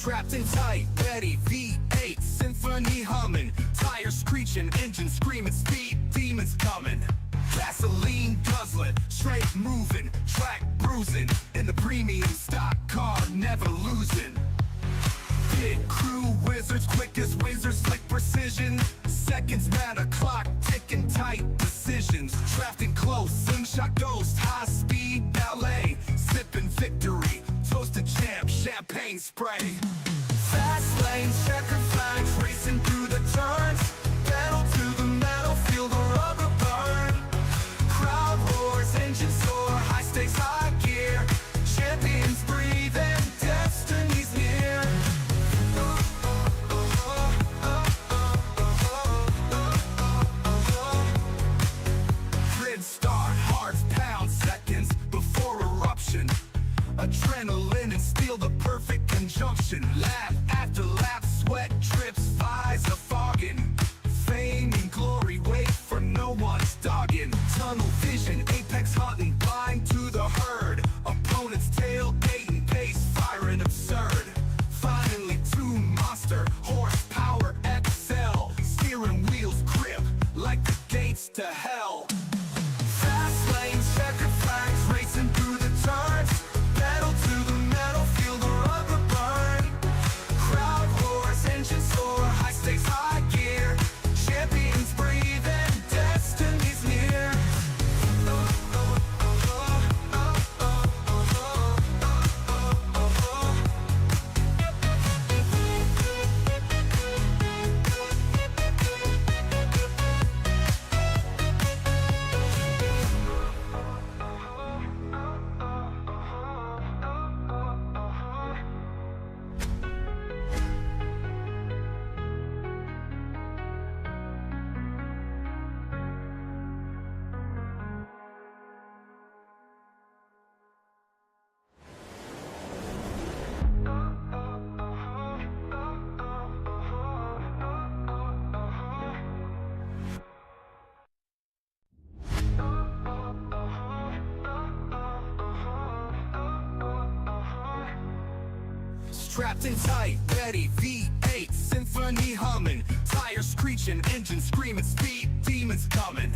Strapped in tight, ready, V8 symphony humming, tires screeching, engine screaming, speed demons coming. Gasoline guzzling, straight moving, track bruising, in the premium stock car, never losing. Pit crew wizards, quick as wizards, slick precision. Seconds matter, clock ticking, tight decisions. Drafting close, slingshot ghost, high speed ballet. Sipping victory, toasted champ, champagne spray. Fast lanes, checker flags, racing through the turns. Pedal to the metal, feel the rubber burn. Crowd roars, engine soar, high stakes, high gear. Champions breathe and destiny's near. Grid start, hearts pound, seconds before eruption. Adrenaline and steel, the perfect conjunction. Laugh after laugh, sweat drips, visor fogging. Fame and glory wait for no one's dogging. Tunnel vision, apex hunting, blind to the herd. Opponent's tailgating, pace firing absurd. Finally two monster, horsepower excel. Steering wheels grip like the gates to hell. Fast lanes, checkered flags, racing through the turns. Pedal to the metal, feel the rubber burn. Crowd roars, engine soar, high stakes, high gear. Champions breathe and destiny's near. Strapped in tight, ready, V8 symphony humming, tires screeching, engine screaming, speed demons coming.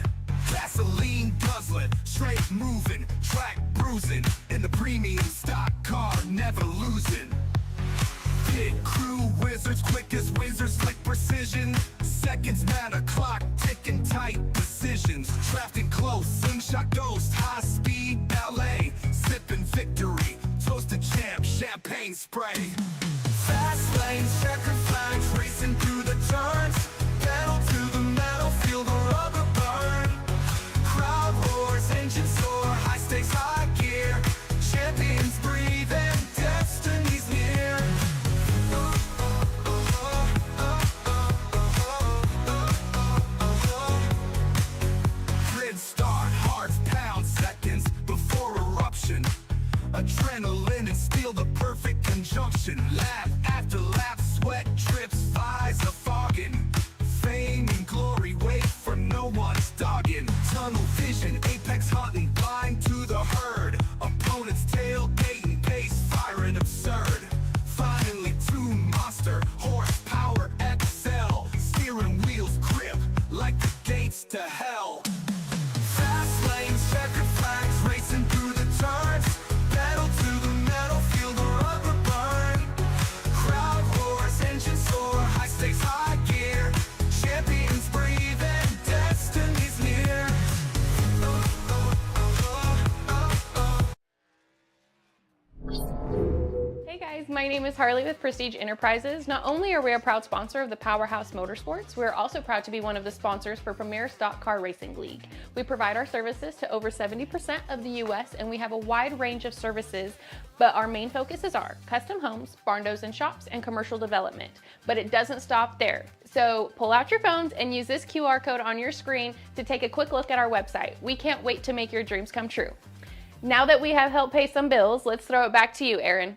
Gasoline guzzling, straight moving, track bruising, in the premium stock car, never losing. Pit crew wizards, quick as wizards, slick precision. Seconds matter, clock ticking, tight decisions. Drafting close, slingshot ghost, high speed ballet. Sipping victory, toasted champ, champagne spray. Fast lanes, checkered flags, racing through the turns. Pedal to the metal, feel the rubber burn. Crowd roars, engine soar, high stakes, high gear. Champions breathe and destiny's near. Grid start, hearts pound, seconds before eruption. Adrenaline and steel, the perfect conjunction. Laugh after laugh, sweat drips, visor fogging. Fame and glory wait for no one's dogging. Tunnel vision, apex hunting, blind to the herd. Opponent's tailgating, pace firing absurd. Finally two monster, horsepower excel. Steering wheels grip like the gates to hell. Fast lanes, checkered flags, racing through the turns. Pedal to the metal, feel the rubber burn. Crowd roars, engine soar, high stakes, high gear. Champions breathe and destiny's near. Hey guys, my name is Harley with Prestige Enterprises. Not only are we a proud sponsor of the Powerhouse Motorsports, we are also proud to be one of the sponsors for Premier Stock Car Racing League. We provide our services to over 70% of the US, and we have a wide range of services, but our main focuses are custom homes, barn doors and shops, and commercial development. But it doesn't stop there. So pull out your phones and use this QR code on your screen to take a quick look at our website. We can't wait to make your dreams come true. Now that we have helped pay some bills, let's throw it back to you, Aaron.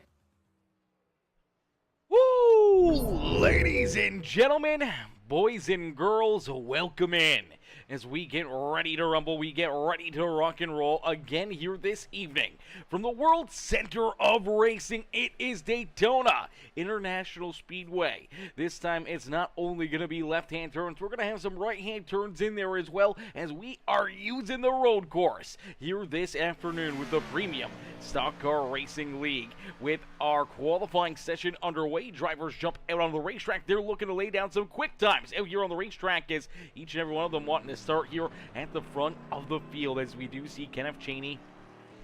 Woo! Ladies and gentlemen, boys and girls, welcome in. as we get ready to rumble, we get ready to rock and roll again here this evening. From the world center of racing, it is Daytona International Speedway. This time it's not only going to be left-hand turns, we're going to have some right-hand turns in there as well, as we are using the road course here this afternoon with the Premium Stock Car Racing League. With our qualifying session underway, drivers jump out on the racetrack. They're looking to lay down some quick times out here on the racetrack, as each and every one of them wanting to start here at the front of the field, as we do see Kenneth Cheney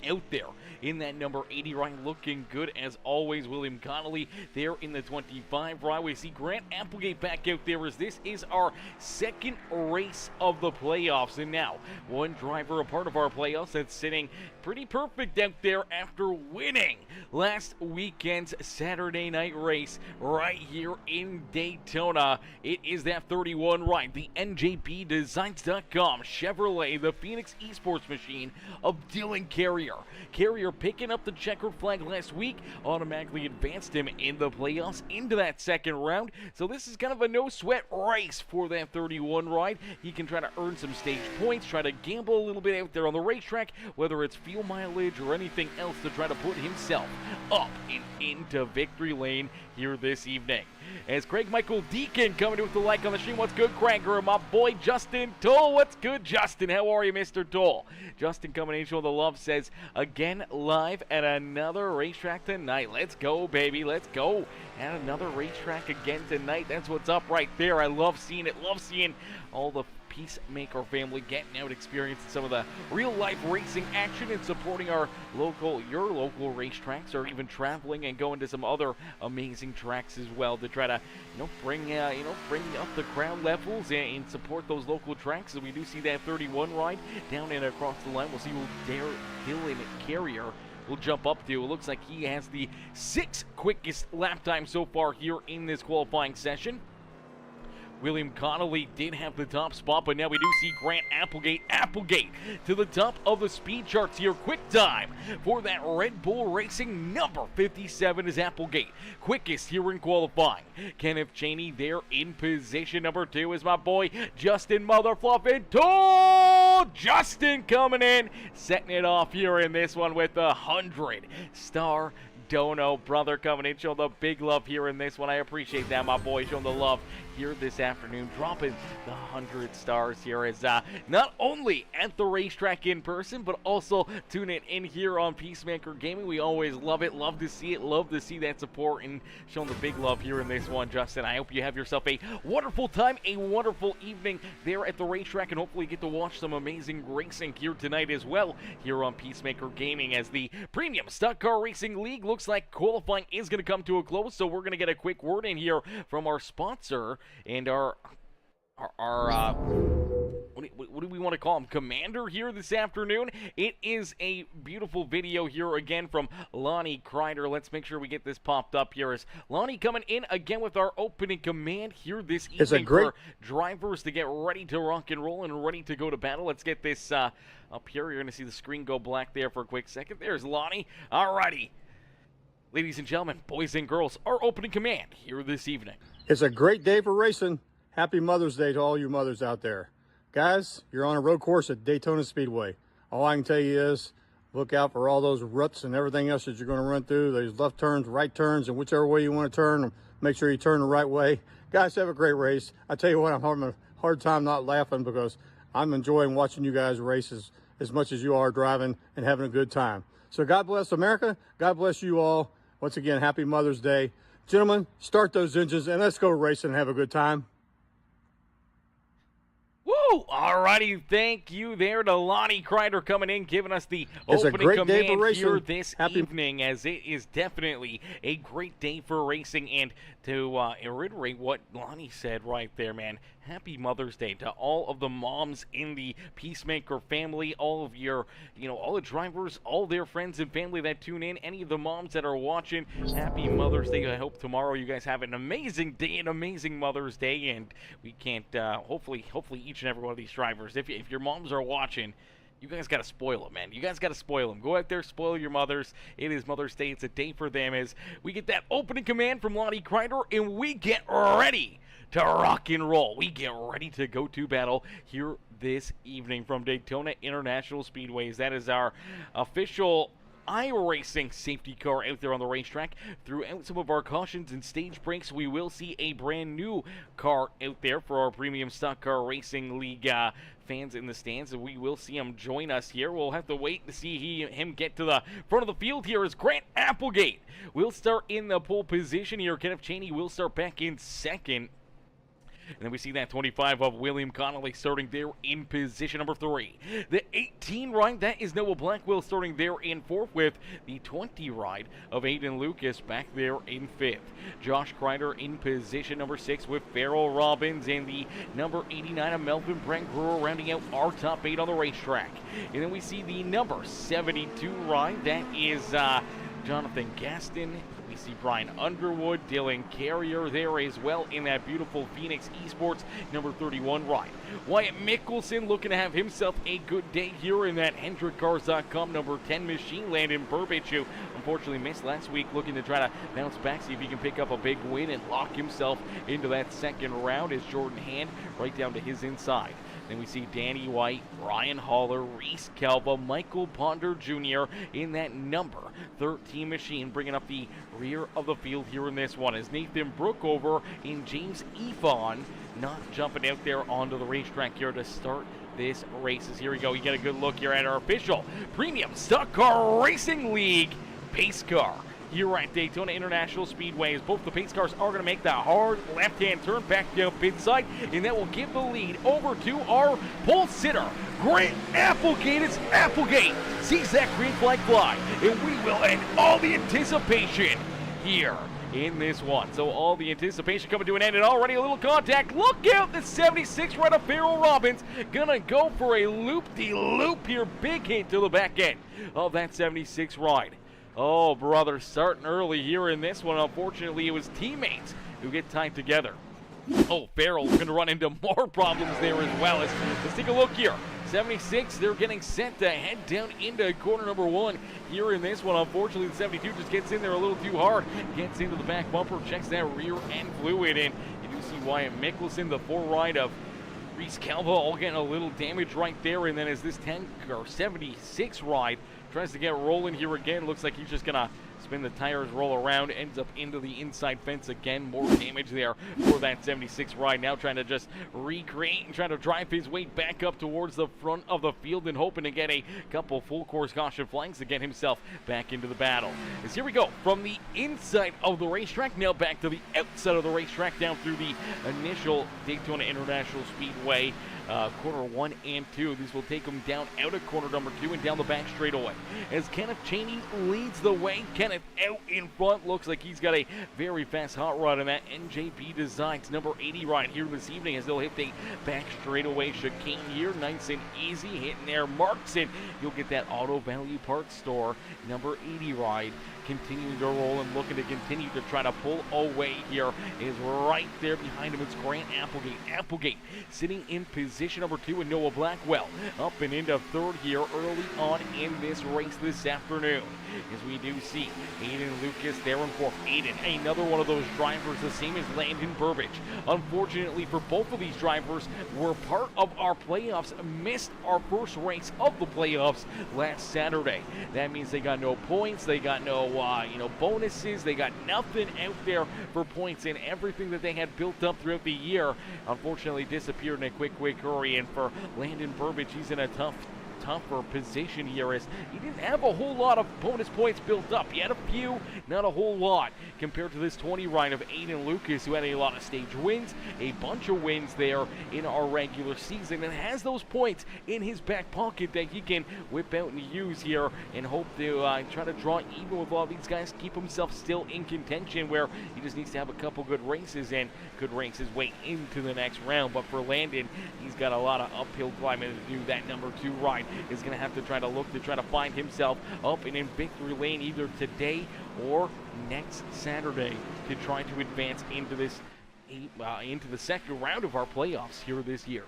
out there in that number 80 ride, looking good as always. William Connolly there in the 25 ride. We see Grant Applegate back out there, as this is our second race of the playoffs, and now one driver, a part of our playoffs, that's sitting pretty perfect out there after winning last weekend's Saturday night race right here in Daytona. It is that 31 ride, the NJBDesigns.com Chevrolet, the Phoenix Esports machine of Dylan Carrier. Carrier picking up the checkered flag last week, automatically advanced him in the playoffs into that second round. So this is kind of a no-sweat race for that 31 ride. He can try to earn some stage points, try to gamble a little bit out there on the racetrack, whether it's fuel mileage or anything else, to try to put himself up and into victory lane here this evening. As Craig Michael Deacon coming in with the like on the stream. What's good, Cranker? My boy Justin Toll. What's good, Justin? How are you, Mr. Toll? Justin coming in, showing the love, says, again live at another racetrack tonight. Let's go, baby. Let's go at another racetrack again tonight. That's what's up right there. I love seeing it. Love seeing all the Peacemaker family getting out, experiencing some of the real-life racing action, and supporting your local racetracks, or even traveling and going to some other amazing tracks as well to try to, bring up the crowd levels and support those local tracks. So we do see that 31 ride down and across the line. We'll see who Dylan Carrier will jump up to. It looks like he has the 6th quickest lap time so far here in this qualifying session. William Connolly did have the top spot, but now we do see Grant Applegate to the top of the speed charts here. Quick time for that Red Bull Racing number 57 is Applegate. Quickest here in qualifying. Kenneth Cheney there in position number 2 is my boy Justin Motherfluffin Toll. Justin coming in, setting it off here in this one with the 100-star Dono brother coming in, showing the big love here in this one. I appreciate that, my boy, showing the love here this afternoon, dropping the 100 stars here, as not only at the racetrack in person, but also tuning in here on Peacemaker Gaming. We always love it, love to see it, love to see that support, and showing the big love here in this one, Justin. I hope you have yourself a wonderful time, a wonderful evening there at the racetrack, and hopefully get to watch some amazing racing here tonight as well here on Peacemaker Gaming, as the Premium Stock Car Racing League looks like qualifying is going to come to a close. So we're going to get a quick word in here from our sponsor and our what do we want to call him, commander here this afternoon. It is a beautiful video here again from Lonnie Kreider. Let's make sure we get this popped up here, as Lonnie coming in again with our opening command here this evening for drivers to get ready to rock and roll and ready to go to battle. Let's get this up here. You're going to see the screen go black there for a quick second. There's Lonnie. Alrighty. Ladies and gentlemen, boys and girls, our opening command here this evening. It's a great day for racing. Happy Mother's Day to all you mothers out there. Guys, you're on a road course at Daytona Speedway. All I can tell you is look out for all those ruts and everything else that you're going to run through. There's left turns, right turns, and whichever way you want to turn, make sure you turn the right way. Guys, have a great race. I tell you what, I'm having a hard time not laughing because I'm enjoying watching you guys race as much as you are driving and having a good time. So God bless America. God bless you all. Once again, happy Mother's Day. Gentlemen, start those engines and let's go racing and have a good time. Woo! Alrighty, thank you there to Lonnie Kreider coming in, giving us the opening command here this evening, as it is definitely a great day for racing. And to reiterate what Lonnie said right there, man, happy Mother's Day to all of the moms in the Peacemaker family, all of your, all the drivers, all their friends and family that tune in, any of the moms that are watching, happy Mother's Day. I hope tomorrow you guys have an amazing day, an amazing Mother's Day, and we can't, hopefully each and every one of these drivers, if your moms are watching, you guys got to spoil them, man. You guys got to spoil them. Go out there, spoil your mothers. It is Mother's Day. It's a day for them, as we get that opening command from Lonnie Kreider, and we get ready to rock and roll. We get ready to go to battle here this evening from Daytona International Speedways. That is our official iRacing safety car out there on the racetrack. Throughout some of our cautions and stage breaks, we will see a brand new car out there for our Premium Stock Car Racing League fans in the stands, and we will see him join us here. We'll have to wait to see him get to the front of the field here as Grant Applegate will start in the pole position here. Kenneth Cheney will start back in second. And then we see that 25 of William Connolly starting there in position number 3. The 18 ride, that is Noah Blackwell starting there in 4th, with the 20 ride of Aiden Lucas back there in 5th. Josh Kreider in position number 6 with Farrell Robbins, and the number 89 of Melvin Brent Brewer rounding out our top 8 on the racetrack. And then we see the number 72 ride, that is Jonathan Gaston. We see Brian Underwood, Dylan Carrier there as well in that beautiful Phoenix Esports number 31 ride. Wyatt Mickelson looking to have himself a good day here in that HendrickCars.com number 10 machine. Landon Burbidge, who unfortunately missed last week, looking to try to bounce back, see if he can pick up a big win and lock himself into that second round as Jordan Hand right down to his inside. Then we see Danny White, Ryan Haller, Reese Calva, Michael Ponder Jr. in that number 13 machine, bringing up the rear of the field here in this one, as Nathan Brookover and James Efon not jumping out there onto the racetrack here to start this race. As here we go, you get a good look here at our official Premium Stock Car Racing League pace car here at Daytona International Speedways. Both the pace cars are going to make the hard left-hand turn back down pit side, and that will give the lead over to our pole sitter, Grant Applegate. As Applegate sees that green flag fly, and we will end all the anticipation here in this one. So all the anticipation coming to an end, and already a little contact. Look out, the 76 right of Farrell Robbins gonna go for a loop-de-loop here. Big hit to the back end of that 76 ride. Oh, brother, starting early here in this one. Unfortunately, it was teammates who get tied together. Oh, Farrell's going to run into more problems there as well. Let's take a look here. 76, they're getting set to head down into corner number 1 here in this one. Unfortunately, the 72 just gets in there a little too hard. Gets into the back bumper, checks that rear end fluid, and you do see Wyatt Mickelson, the 4 ride of Reese Calva, all getting a little damage right there. And then as this 76 ride tries to get rolling here again, looks like he's just gonna spin the tires, roll around, ends up into the inside fence again. More damage there for that 76 ride. Now trying to just recreate and trying to drive his way back up towards the front of the field and hoping to get a couple full course caution flags to get himself back into the battle. As here we go from the inside of the racetrack, now back to the outside of the racetrack, down through the initial Daytona International Speedway corner 1 and 2. These will take them down out of corner number 2 and down the back straightaway. As Kenneth Cheney leads the way, Kenneth out in front. Looks like he's got a very fast hot rod in that NJP Designs number 80 ride here this evening, as they'll hit the back straightaway chicane here. Nice and easy, hitting there marks, and you'll get that Auto Value Parts Store number 80 ride continuing to roll and looking to continue to try to pull away here. Is right there behind him. It's Grant Applegate. Applegate sitting in position number 2, and Noah Blackwell up and into 3rd here early on in this race this afternoon. As we do see Aiden Lucas there in 4th. Aiden, another one of those drivers, the same as Landon Burbidge. Unfortunately for both of these drivers, were part of our playoffs, missed our first race of the playoffs last Saturday. That means they got no points, they got no bonuses, they got nothing out there for points, and everything that they had built up throughout the year unfortunately disappeared in a quick hurry. And for Landon Burbidge, he's in a tougher position here, as he didn't have a whole lot of bonus points built up. He had a few, not a whole lot, compared to this 20 ride of Aiden Lucas, who had a lot of stage wins, a bunch of wins there in our regular season, and has those points in his back pocket that he can whip out and use here and hope to try to draw even with all these guys, keep himself still in contention, where he just needs to have a couple good races and could race his way into the next round. But for Landon, he's got a lot of uphill climbing to do. That number 2 ride is going to have to try to find himself up and in victory lane either today or next Saturday to try to advance into this into the second round of our playoffs here this year.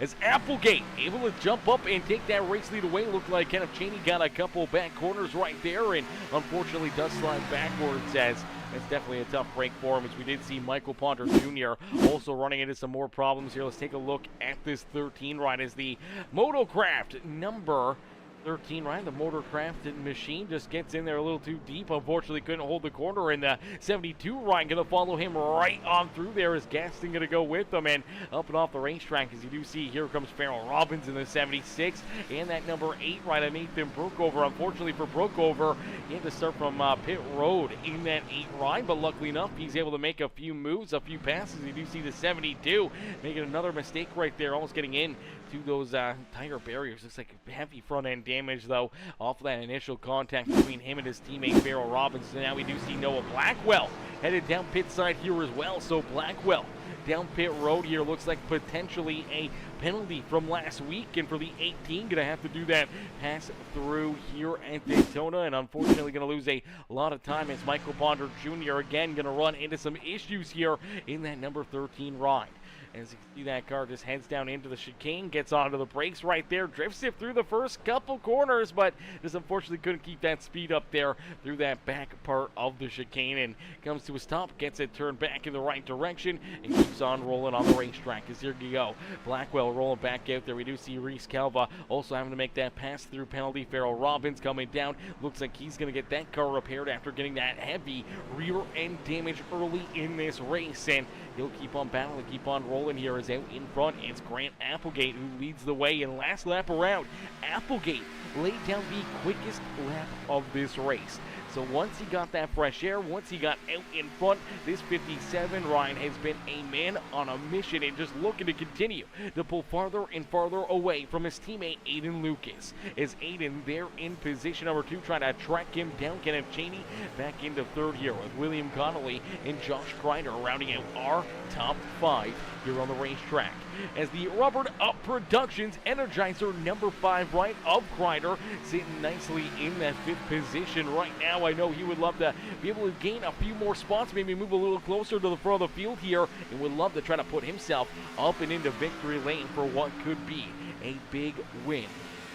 as Applegate able to jump up and take that race lead away. Looked like Kenneth Cheney got a couple back corners right there, and unfortunately does slide backwards, as it's definitely a tough break for him, as we did see Michael Ponder Jr. also running into some more problems here. Let's take a look at this 13 ride as the Motocraft number 13, right? The Motorcraft machine just gets in there a little too deep. Unfortunately, couldn't hold the corner, and the 72 Ryan going to follow him right on through there. Is Gaston going to go with them and up and off the racetrack? As you do see, here comes Farrell Robbins in the 76, and that number 8 right, Nathan Brookover. Unfortunately for Brookover, he had to start from pit road in that 8 ride, but luckily enough, he's able to make a few moves, a few passes. You do see the 72 making another mistake right there, almost getting in to those tire barriers. Looks like heavy front end damage, though, off of that initial contact between him and his teammate Farrell Robbins. And now we do see Noah Blackwell headed down pit side here as well. So Blackwell down pit road here. Looks like potentially a penalty from last week, and for the 18, gonna have to do that pass through here at Daytona, and unfortunately gonna lose a lot of time as Michael Ponder Jr. again gonna run into some issues here in that number 13 ride. As you can see, that car just heads down into the chicane, gets onto the brakes right there, drifts it through the first couple corners, but just unfortunately couldn't keep that speed up there through that back part of the chicane, and comes to a stop, gets it turned back in the right direction, and keeps on rolling on the racetrack. As here you go, Blackwell rolling back out there. We do see Reese Calva also having to make that pass-through penalty. Farrell Robbins coming down. Looks like he's going to get that car repaired after getting that heavy rear-end damage early in this race, and he'll keep on battling, keep on rolling here. Is out in front. It's Grant Applegate who leads the way, and last lap around, Applegate laid down the quickest lap of this race. So once he got that fresh air, once he got out in front, this 57 Ryan has been a man on a mission and just looking to continue to pull farther and farther away from his teammate Aiden Lucas. As Aiden there in position number 2, trying to track him down. Kenneth Cheney back into third here with William Connolly and Josh Kreider rounding out our top 5 here on the racetrack. As the Rubbered Up Productions Energizer number 5 right of Kreider sitting nicely in that 5th position right now. I know he would love to be able to gain a few more spots, maybe move a little closer to the front of the field here, and would love to try to put himself up and into victory lane for what could be a big win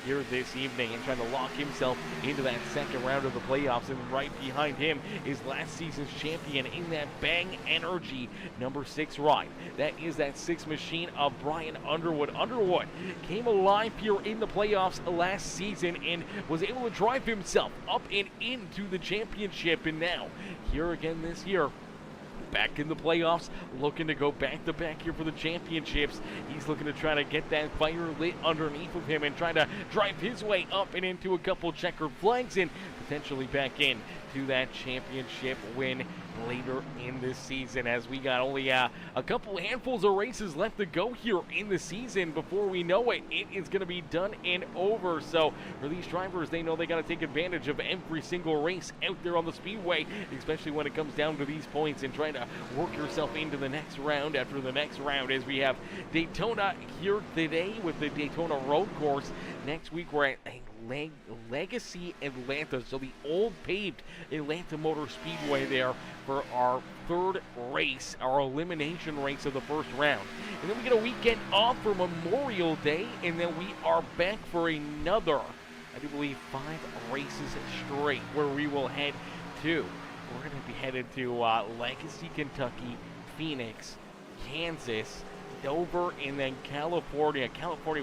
here this evening, and trying to lock himself into that second round of the playoffs. And right behind him is last season's champion in that Bang Energy number 6 ride. That is that 6 machine of Brian Underwood. Underwood came alive here in the playoffs last season and was able to drive himself up and into the championship, and now here again this year, back in the playoffs, looking to go back-to-back here for the championships. He's looking to try to get that fire lit underneath of him and try to drive his way up and into a couple checkered flags and potentially back in to that championship win later in this season, as we got only a couple handfuls of races left to go here in the season. Before we know it, it is going to be done and over. So for these drivers, they know they got to take advantage of every single race out there on the speedway, especially when it comes down to these points, and trying to work yourself into the next round after the next round, as we have Daytona here today with the Daytona Road Course. Next week we're at Legacy Atlanta, so the old paved Atlanta Motor Speedway there for our 3rd race, our elimination race of the first round. And then we get a weekend off for Memorial Day, and then we are back for another, I do believe, 5 races straight, where we will head to, we're going to be headed to Legacy, Kentucky, Phoenix, Kansas, Dover, and then California.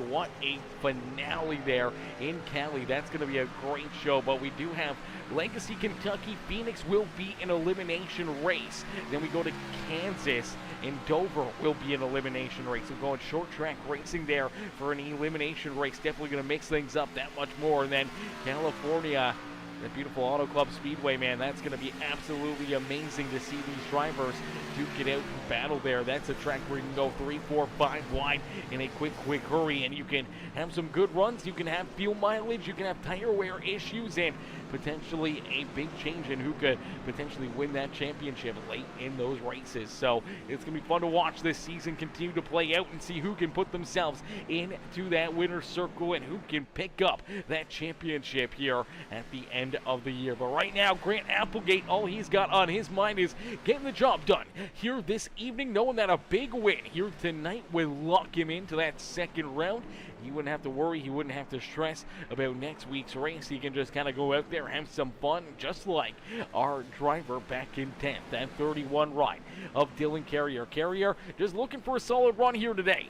What a finale there in Cali. That's going to be a great show. But we do have Legacy, Kentucky. Phoenix will be an elimination race. Then we go to Kansas, and Dover will be an elimination race. So going short track racing there for an elimination race. Definitely going to mix things up that much more. And then California, the beautiful Auto Club Speedway, man, that's going to be absolutely amazing to see these drivers duke it out and battle there. That's a track where you can go 3, 4, 5 wide in a quick hurry, and you can have some good runs. You can have fuel mileage. You can have tire wear issues, and potentially a big change in who could potentially win that championship late in those races. So it's going to be fun to watch this season continue to play out and see who can put themselves into that winner's circle and who can pick up that championship here at the end of the year. But right now, Grant Applegate, all he's got on his mind is getting the job done here this evening, knowing that a big win here tonight would lock him into that second round. He wouldn't have to worry, he wouldn't have to stress about next week's race. He can just kind of go out there, have some fun, just like our driver back in 10th. That 31 ride of Dylan Carrier. Carrier just looking for a solid run here today.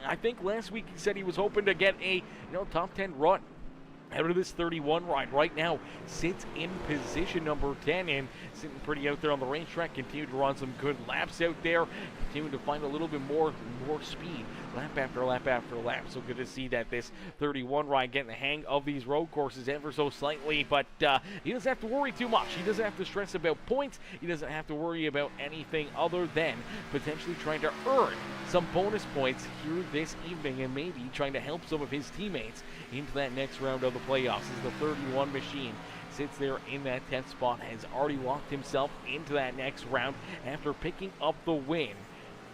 I think last week he said he was hoping to get a top 10 run out of this 31 ride. Right now sits in position number 10 and sitting pretty out there on the racetrack. Continue to run some good laps out there, continue to find a little bit more speed lap after lap after lap. So good to see that this 31 ride getting the hang of these road courses ever so slightly, but he doesn't have to worry too much. He doesn't have to stress about points. He doesn't have to worry about anything other than potentially trying to earn some bonus points here this evening and maybe trying to help some of his teammates into that next round of the playoffs. As the 31 machine sits there in that 10th spot, has already locked himself into that next round after picking up the win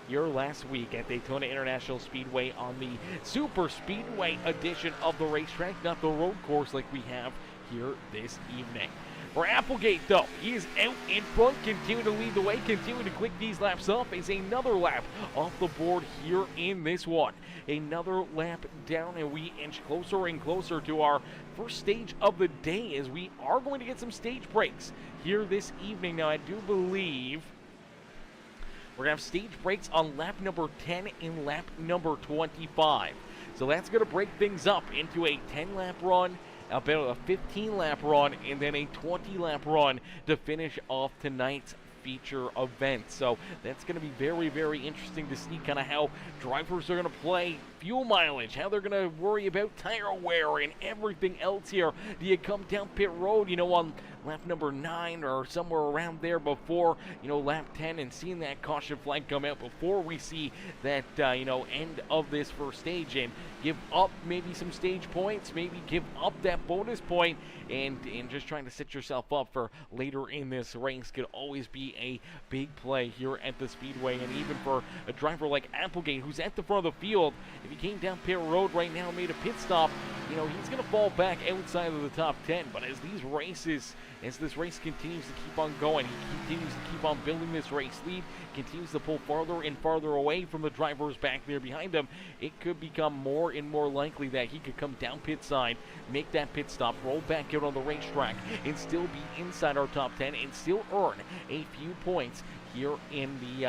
here last week at Daytona International Speedway on the Super Speedway edition of the racetrack, not the road course like we have here this evening. For Applegate, though, he is out in front, continuing to lead the way, continuing to click these laps up. Is another lap off the board here in this one. Another lap down, and we inch closer and closer to our first stage of the day, as we are going to get some stage breaks here this evening. Now, I do believe we're going to have stage breaks on lap number 10 and lap number 25. So that's going to break things up into a 10-lap run, about a 15-lap run, and then a 20-lap run to finish off tonight's feature event. So that's going to be very, very interesting to see kind of how drivers are going to play fuel mileage, how they're going to worry about tire wear and everything else here. Do you come down pit road, on lap number 9 or somewhere around there before, lap 10, and seeing that caution flag come out before we see that, end of this first stage, and give up maybe some stage points, maybe give up that bonus point, and just trying to set yourself up for later in this race could always be a big play here at the Speedway. And even for a driver like Applegate, who's at the front of the field, if he came down pit road right now and made a pit stop, he's going to fall back outside of the top 10. But as this race continues to keep on going, he continues to keep on building this race lead, continues to pull farther and farther away from the drivers back there behind him, it could become more and more likely that he could come down pit side, make that pit stop, roll back out on the racetrack, and still be inside our top 10 and still earn a few points here in the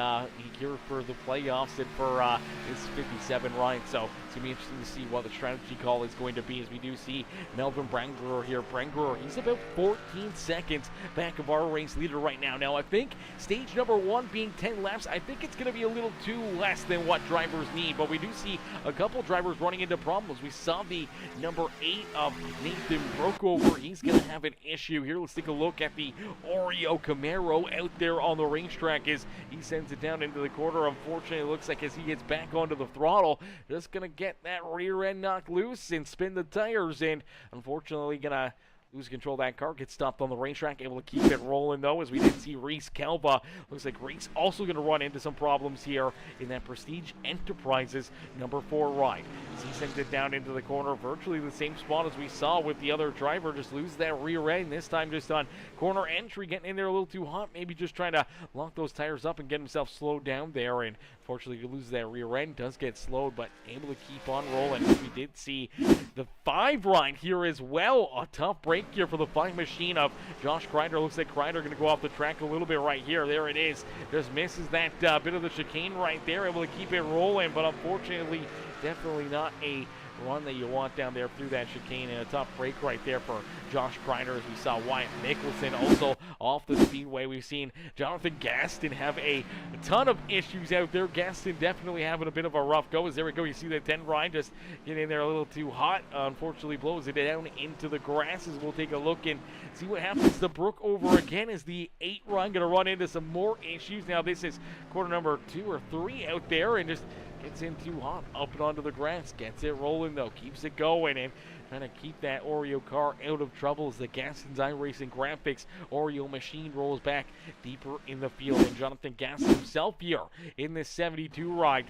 here for the playoffs and for this 57 ride. So it's gonna be interesting to see what the strategy call is going to be, as we do see Melvin Brangrewer here. Brangrewer, he's about 14 seconds back of our race leader right now. Now I think stage number 1 being 10 laps, I think it's going to be a little too less than what drivers need, but we do see a couple drivers running into problems. We saw the number 8 of Nathan Brokover. He's going to have an issue here. Let's take a look at the Oreo Camaro out there on the racetrack as he sends it down into the corner. Unfortunately, it looks like as he gets back onto the throttle, just going to get that rear end knocked loose and spin the tires, and unfortunately going to lose control of that car, gets stopped on the racetrack, able to keep it rolling though, as we did see Reese Calva. Looks like Reese also going to run into some problems here in that Prestige Enterprises number 4 ride. As he sends it down into the corner, virtually the same spot as we saw with the other driver, just lose that rear end, this time just on corner entry, getting in there a little too hot, maybe just trying to lock those tires up and get himself slowed down there, and unfortunately he loses that rear end, does get slowed, but able to keep on rolling. We did see the 5 ride here as well, a tough break here for the 5 machine of Josh Kreider. Looks like Kreider going to go off the track a little bit right here. There it is. Just misses that bit of the chicane right there. Able to keep it rolling, but unfortunately, definitely not a run that you want down there through that chicane, and a tough break right there for Josh Kreider, as we saw Wyatt Mickelson also off the speedway. We've seen Jonathan Gaston have a ton of issues out there. Gaston definitely having a bit of a rough go, as there we go, you see that 10 ride just getting in there a little too hot, unfortunately blows it down into the grasses. We'll take a look and see what happens to Brooke over again, as the 8 run going to run into some more issues. Now this is quarter number 2 or 3 out there, and just Gets in too hot, up and onto the grass, gets it rolling though, keeps it going, and trying to keep that Oreo car out of trouble as the Gaston's iRacing graphics Oreo machine rolls back deeper in the field. And Jonathan Gaston himself here in this 72 ride.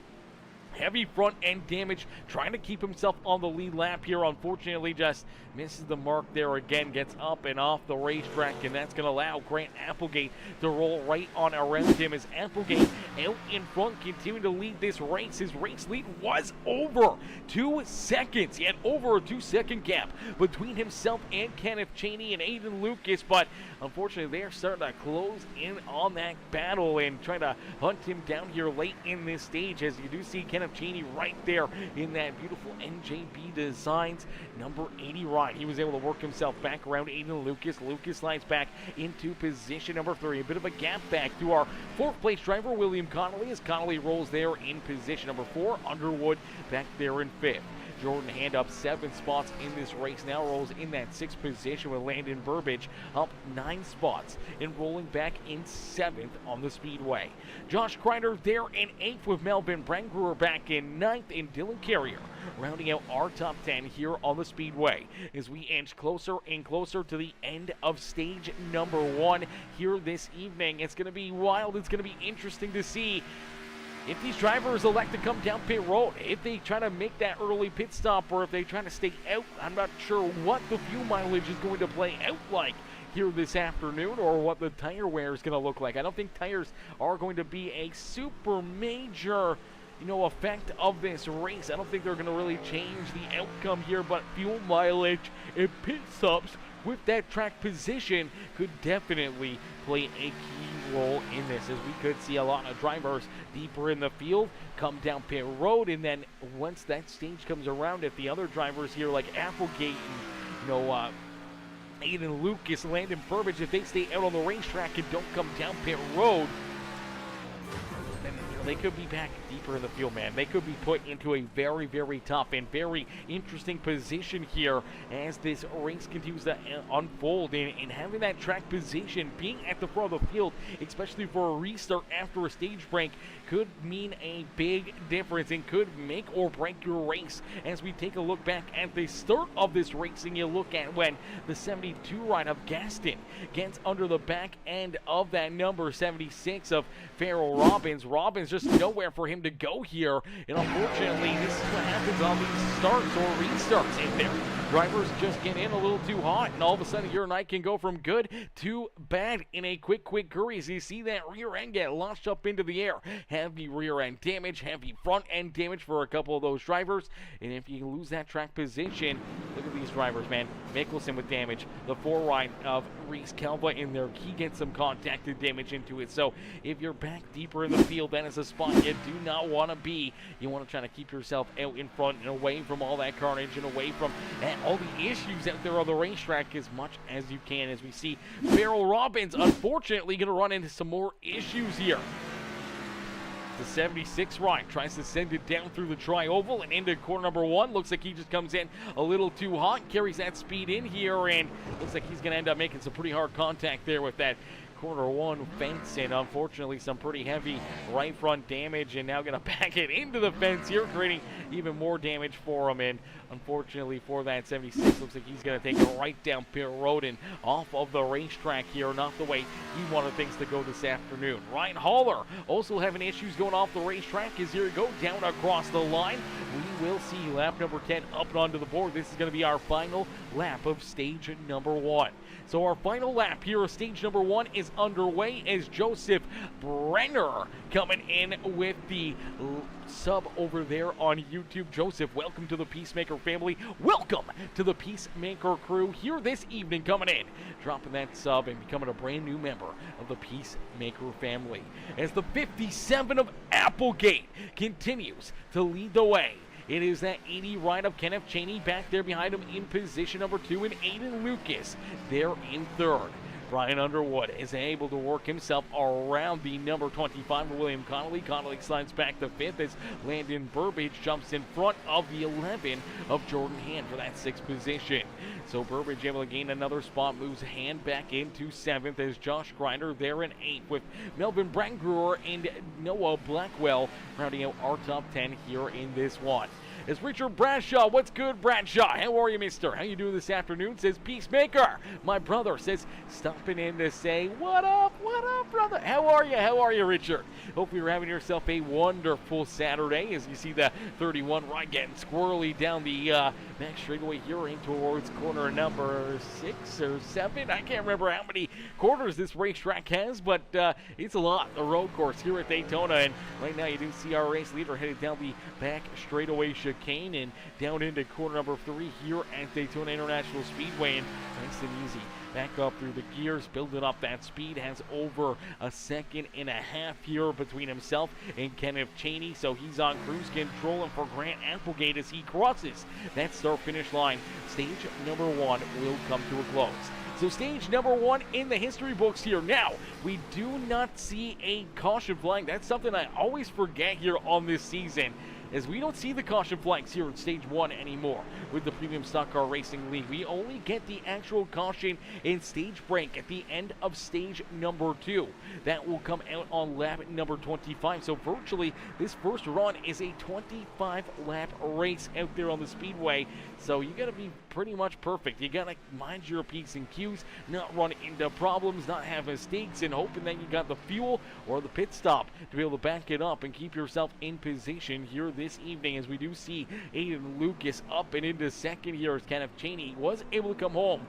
Heavy front end damage, trying to keep himself on the lead lap here. Unfortunately, just misses the mark there again, gets up and off the racetrack, and that's going to allow Grant Applegate to roll right on around him as Applegate out in front, continuing to lead this race. His race lead was over 2 seconds. He had over a 2-second gap between himself and Kenneth Cheney and Aiden Lucas, but unfortunately, they're starting to close in on that battle and trying to hunt him down here late in this stage, as you do see Kenneth Cheney right there in that beautiful NJB Designs number 80 ride. He was able to work himself back around Aiden Lucas. Lucas slides back into position number 3. A bit of a gap back to our 4th place driver, William Connolly, as Connolly rolls there in position number 4. Underwood back there in 5th. Jordan Hand up 7 spots in this race, now rolls in that 6th position with Landon Burbage up 9 spots and rolling back in 7th on the speedway. Josh Kreider there in 8th with Melvin Brangruer back in 9th, and Dylan Carrier rounding out our top 10 here on the speedway as we inch closer and closer to the end of stage number 1 here this evening. It's going to be wild. It's going to be interesting to see if these drivers elect to come down pit road, if they try to make that early pit stop, or if they try to stay out. I'm not sure what the fuel mileage is going to play out like here this afternoon, or what the tire wear is going to look like. I don't think tires are going to be a super major, effect of this race. I don't think they're going to really change the outcome here, but fuel mileage and pit stops with that track position could definitely play a key role in this, as we could see a lot of drivers deeper in the field come down pit road, and then once that stage comes around, if the other drivers here like Applegate and Aiden Lucas, Landon Burbage, if they stay out on the racetrack and don't come down pit road, then they could be back deeper in the field, man. They could be put into a very, very tough and very interesting position here as this race continues to unfold. And having that track position, being at the front of the field, especially for a restart after a stage break, could mean a big difference and could make or break your race. As we take a look back at the start of this racing, you look at when the 72 ride of Gaston gets under the back end of that number 76 of Farrell Robbins. Robbins just nowhere for him to go here, and unfortunately this is what happens on these starts or restarts. If their drivers just get in a little too hot, and all of a sudden your night can go from good to bad in a quick hurry. As you see that rear end get launched up into the air, heavy rear end damage, heavy front end damage for a couple of those drivers, and if you lose that track position, look at these drivers, man. Mickelson with damage, the 4 ride of Reese Calva in there, he gets some contacted damage into it. So if you're back deeper in the field, that is a spot you do not want to be. You want to try to keep yourself out in front and away from all that carnage and away from all the issues out there on the racetrack as much as you can. As we see Farrell Robbins unfortunately going to run into some more issues here. The 76 ride tries to send it down through the tri-oval and into corner number 1. Looks like he just comes in a little too hot, carries that speed in here, and looks like he's going to end up making some pretty hard contact there with that corner 1 fence, and unfortunately some pretty heavy right front damage, and now going to back it into the fence here, creating even more damage for him. And unfortunately for that 76, looks like he's going to take it right down pit road and off of the racetrack here. Not the way he wanted things to go this afternoon. Ryan Haller also having issues going off the racetrack as here we go down across the line. We will see lap number 10 up and onto the board. This is going to be our final lap of stage number 1. So our final lap here of stage number 1 is underway as Joseph Brenner coming in with the sub over there on YouTube. Joseph, welcome to the Peacemaker family. Welcome to the Peacemaker crew here this evening, coming in, dropping that sub and becoming a brand new member of the Peacemaker family. As the 57 of Applegate continues to lead the way. It is that 80 ride of Kenneth Cheney back there behind him in position number 2, and Aiden Lucas there in 3rd. Brian Underwood is able to work himself around the number 25 for William Connolly. Connolly slides back to 5th as Landon Burbage jumps in front of the 11 of Jordan Hand for that 6th position. So Burbage able to gain another spot, moves Hand back into 7th as Josh Grinder there in 8th with Melvin Brangruer and Noah Blackwell rounding out our top 10 here in this one. It's Richard Bradshaw. What's good, Bradshaw? How are you, mister? How you doing this afternoon? Says Peacemaker. My brother says, stopping in to say, what up, brother? How are you, Richard? Hope you're having yourself a wonderful Saturday as you see the 31 right getting squirrely down the back straightaway here in towards corner number 6 or 7. I can't remember how many quarters this racetrack has, but it's a lot. The road course here at Daytona, and right now you do see our race leader headed down the back straightaway chicane and down into corner number 3 here at Daytona International Speedway, and nice and easy. Back up through the gears, building up that speed, has over a 1.5 seconds here between himself and Kenneth Cheney, so he's on cruise control, and for Grant Applegate as he crosses that start-finish line, stage number 1 will come to a close. So stage number 1 in the history books here. Now, we do not see a caution flag. That's something I always forget here on this season, as we don't see the caution flags here in stage 1 anymore with the Premium Stock Car Racing League. We only get the actual caution in stage break at the end of stage number 2. That will come out on lap number 25. So virtually this first run is a 25 lap race out there on the speedway. So you got to be pretty much perfect. You got to mind your P's and Q's, not run into problems, not have mistakes, and hoping that you got the fuel or the pit stop to be able to back it up and keep yourself in position here this evening, as we do see Aiden Lucas up and into second here as Kenneth Cheney was able to come home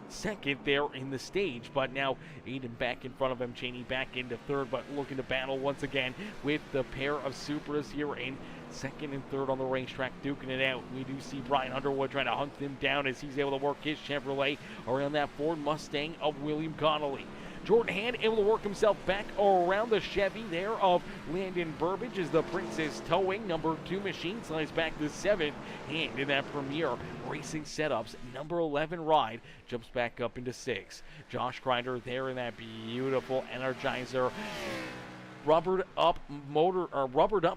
second there in the stage, but now Aiden back in front of him, Cheney back into third, but looking to battle once again with the pair of Supras here in second and third on the racetrack, duking it out. We do see Brian Underwood trying to hunt them down as he's able to work his Chevrolet around that Ford Mustang of William Connolly. Jordan Hand able to work himself back around the Chevy there of Landon Burbage as the Princess Towing number 2 machine slides back to 7th. Hand in that Premier Racing Setups number 11 ride jumps back up into 6th. Josh Grinder there in that beautiful Energizer Rubbered Up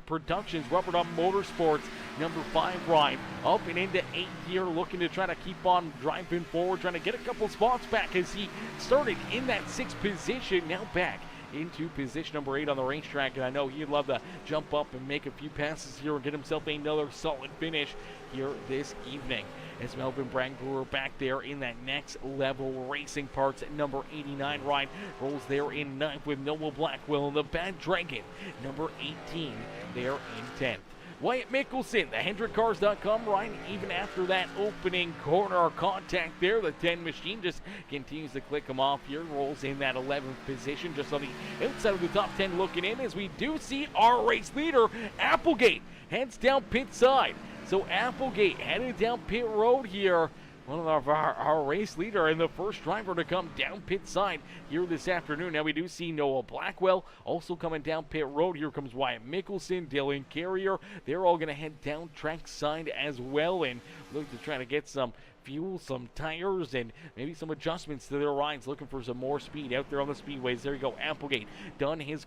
Productions, Rubbered Up Motorsports number 5 ride up and into 8th here, looking to try to keep on driving forward, trying to get a couple spots back as he started in that 6th position, now back into position number 8 on the racetrack, and I know he'd love to jump up and make a few passes here and get himself another solid finish here this evening. As Melvin Brangruer back there in that Next Level Racing Parts number 89 ride rolls there in 9th with Noah Blackwell and the Bad Dragon number 18 there in 10th. Wyatt Mickelson, the HendrickCars.com ride, even after that opening corner contact there, the 10 machine just continues to click him off here, rolls in that 11th position, just on the outside of the top 10 looking in, as we do see our race leader, Applegate, heads down pit side. So Applegate headed down pit road here, one of our race leader and the first driver to come down pit side here this afternoon. Now we do see Noah Blackwell also coming down pit road. Here comes Wyatt Mickelson, Dylan Carrier. They're all going to head down track side as well and look to try to get some fuel, some tires, and maybe some adjustments to their rides, looking for some more speed out there on the speedways. There you go, Applegate done his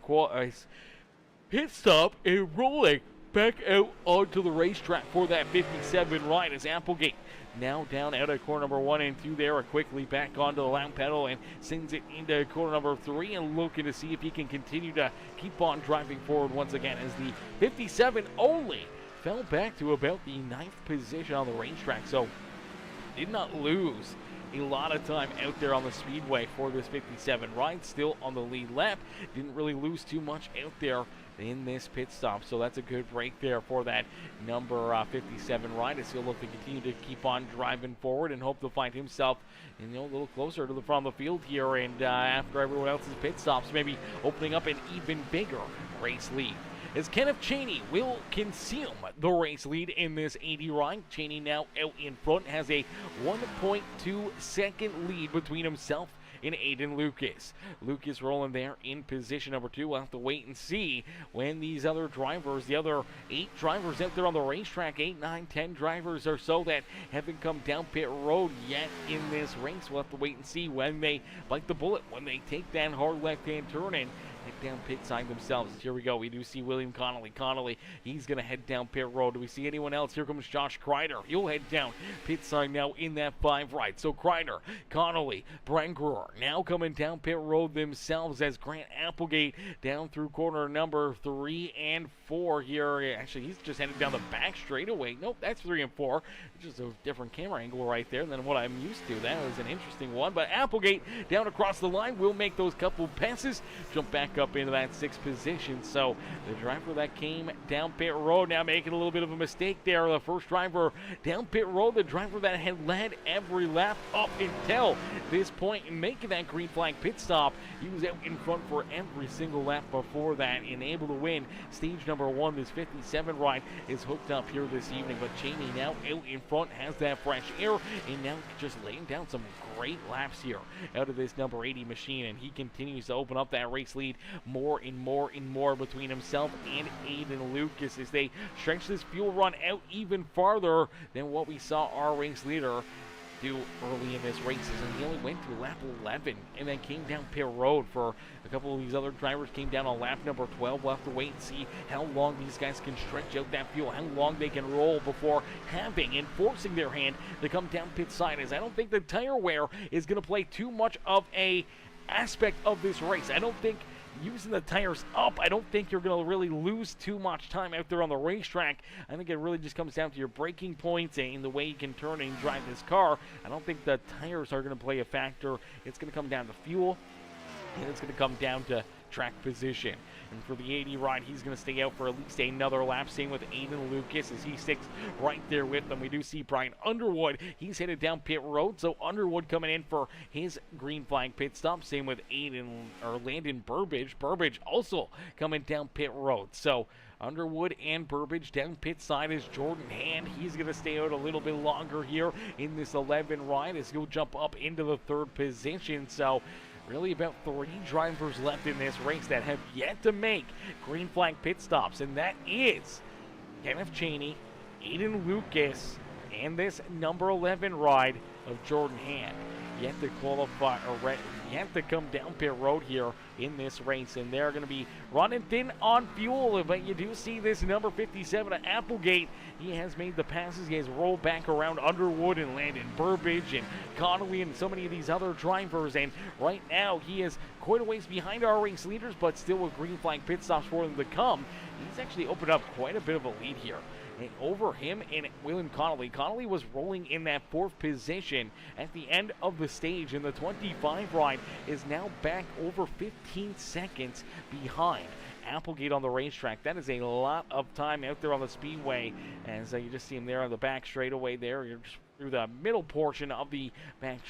pit stop and rolling back out onto the racetrack for that 57 ride as Applegate now down out of corner number 1 and 2 there, quickly back onto the lap pedal and sends it into corner number 3 and looking to see if he can continue to keep on driving forward once again, as the 57 only fell back to about the 9th position on the racetrack, so did not lose a lot of time out there on the speedway for this 57 ride. Still on the lead lap, didn't really lose too much out there in this pit stop, so that's a good break there for that number 57 ride, as he'll look to continue to keep on driving forward and hope to find himself a little closer to the front of the field here, and after everyone else's pit stops, maybe opening up an even bigger race lead, as Kenneth Cheney will consume the race lead in this 80 ride. Cheney now out in front, has a 1.2 second lead between himself in Aiden Lucas. Lucas rolling there in position number 2. We'll have to wait and see when these other drivers, the other 8 drivers out there on the racetrack, 8, 9, 10 drivers or so that haven't come down pit road yet in this race. We'll have to wait and see when they bite the bullet, when they take that hard left-hand turn and head down pit side themselves. Here we go. We do see William Connolly. Connolly, he's going to head down pit road. Do we see anyone else? Here comes Josh Kreider. He'll head down pit side now in that 5 right. So Kreider, Connolly, Brian Brewer now coming down pit road themselves as Grant Applegate down through corner number 3 and 4 here. Actually, he's just headed down the back straightaway. Nope, that's 3 and 4. Just a different camera angle right there than what I'm used to. That was an interesting one. But Applegate down across the line will make those couple passes, jump back up into that 6th position. So the driver that came down pit road now making a little bit of a mistake there. The first driver down pit road, the driver that had led every lap up until this point and making that green flag pit stop. He was out in front for every single lap before that and able to win stage number 1. This 57 ride is hooked up here this evening, but Cheney now out in front, has that fresh air, and now just laying down some great laps here out of this number 80 machine, and he continues to open up that race lead more and more and more between himself and Aiden Lucas as they stretch this fuel run out even farther than what we saw our race leader do early in this race. And he only went to lap 11 and then came down pit road. For a couple of these other drivers came down on lap number 12. We'll have to wait and see how long these guys can stretch out that fuel, how long they can roll before having and forcing their hand to come down pit side, as I don't think the tire wear is going to play too much of a aspect of this race. I don't think using the tires up, I don't think you're going to really lose too much time out there on the racetrack. I think it really just comes down to your braking points and the way you can turn and drive this car. I don't think the tires are going to play a factor. It's going to come down to fuel, and it's going to come down to track position. And for the 80 ride, he's going to stay out for at least another lap. Same with Aiden Lucas as he sticks right there with them. We do see Brian Underwood. He's headed down pit road, so Underwood coming in for his green flag pit stop. Same with Landon Burbage. Burbage also coming down pit road. So Underwood and Burbage down pit side is Jordan Hand. He's going to stay out a little bit longer here in this 11 ride as he'll jump up into the 3rd position. So really about 3 drivers left in this race that have yet to make green flag pit stops, and that is Kenneth Cheney, Aiden Lucas, and this number 11 ride of Jordan Hand. Yet to qualify, or yet to come down pit road here in this race, and they're going to be running thin on fuel. But you do see this number 57 at Applegate. He has made the passes. He has rolled back around Underwood and Landon Burbage and Connolly and so many of these other drivers, and right now he is quite a ways behind our race leaders, but still with green flag pit stops for them to come. He's actually opened up quite a bit of a lead here. And over him and William Connolly. Connolly was rolling in that 4th position at the end of the stage, and the 25 ride is now back over 15 seconds behind Applegate on the racetrack. That is a lot of time out there on the speedway, as you just see him there on the back straightaway there. You're just through the middle portion of the back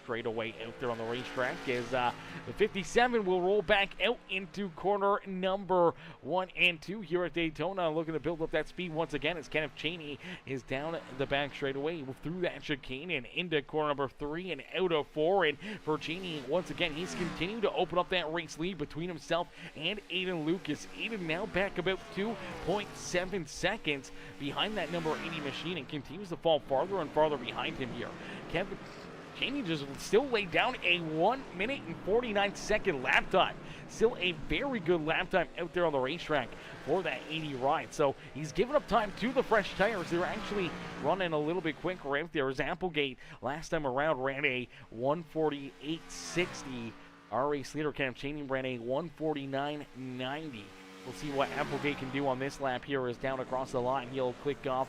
straightaway out there on the racetrack, as the 57 will roll back out into corner number 1 and 2 here at Daytona, looking to build up that speed once again as Kenneth Cheney is down the back straightaway through that chicane and into corner number 3 and out of 4. And for Cheney, once again, he's continued to open up that race lead between himself and Aiden Lucas. Aiden now back about 2.7 seconds behind that number 80 machine and continues to fall farther and farther behind him here. Cheney just still laid down a 1 minute and 49-second lap time. Still a very good lap time out there on the racetrack for that 80 ride. So he's given up time to the fresh tires. They're actually running a little bit quicker out there, as Applegate last time around ran a 1:48.60. Our race leader, Kenneth Cheney, ran a 1:49.90. We'll see what Applegate can do on this lap here, as down across the line he'll click off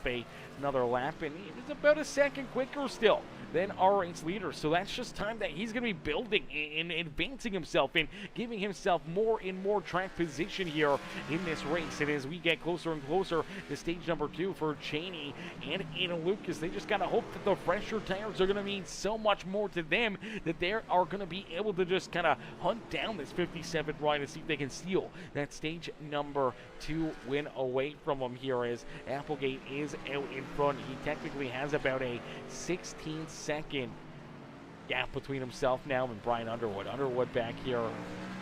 another lap, and it's about a second quicker still than our race leader. So that's just time that he's going to be building and advancing himself and giving himself more and more track position here in this race. And as we get closer and closer to stage number 2 for Cheney and Aiden Lucas, they just got to hope that the fresher tires are going to mean so much more to them that they are going to be able to just kind of hunt down this 57 ride and see if they can steal that stage number 2 win away from them here, as Applegate is out in front. He technically has about a 16-second gap between himself now and Brian Underwood. Underwood back here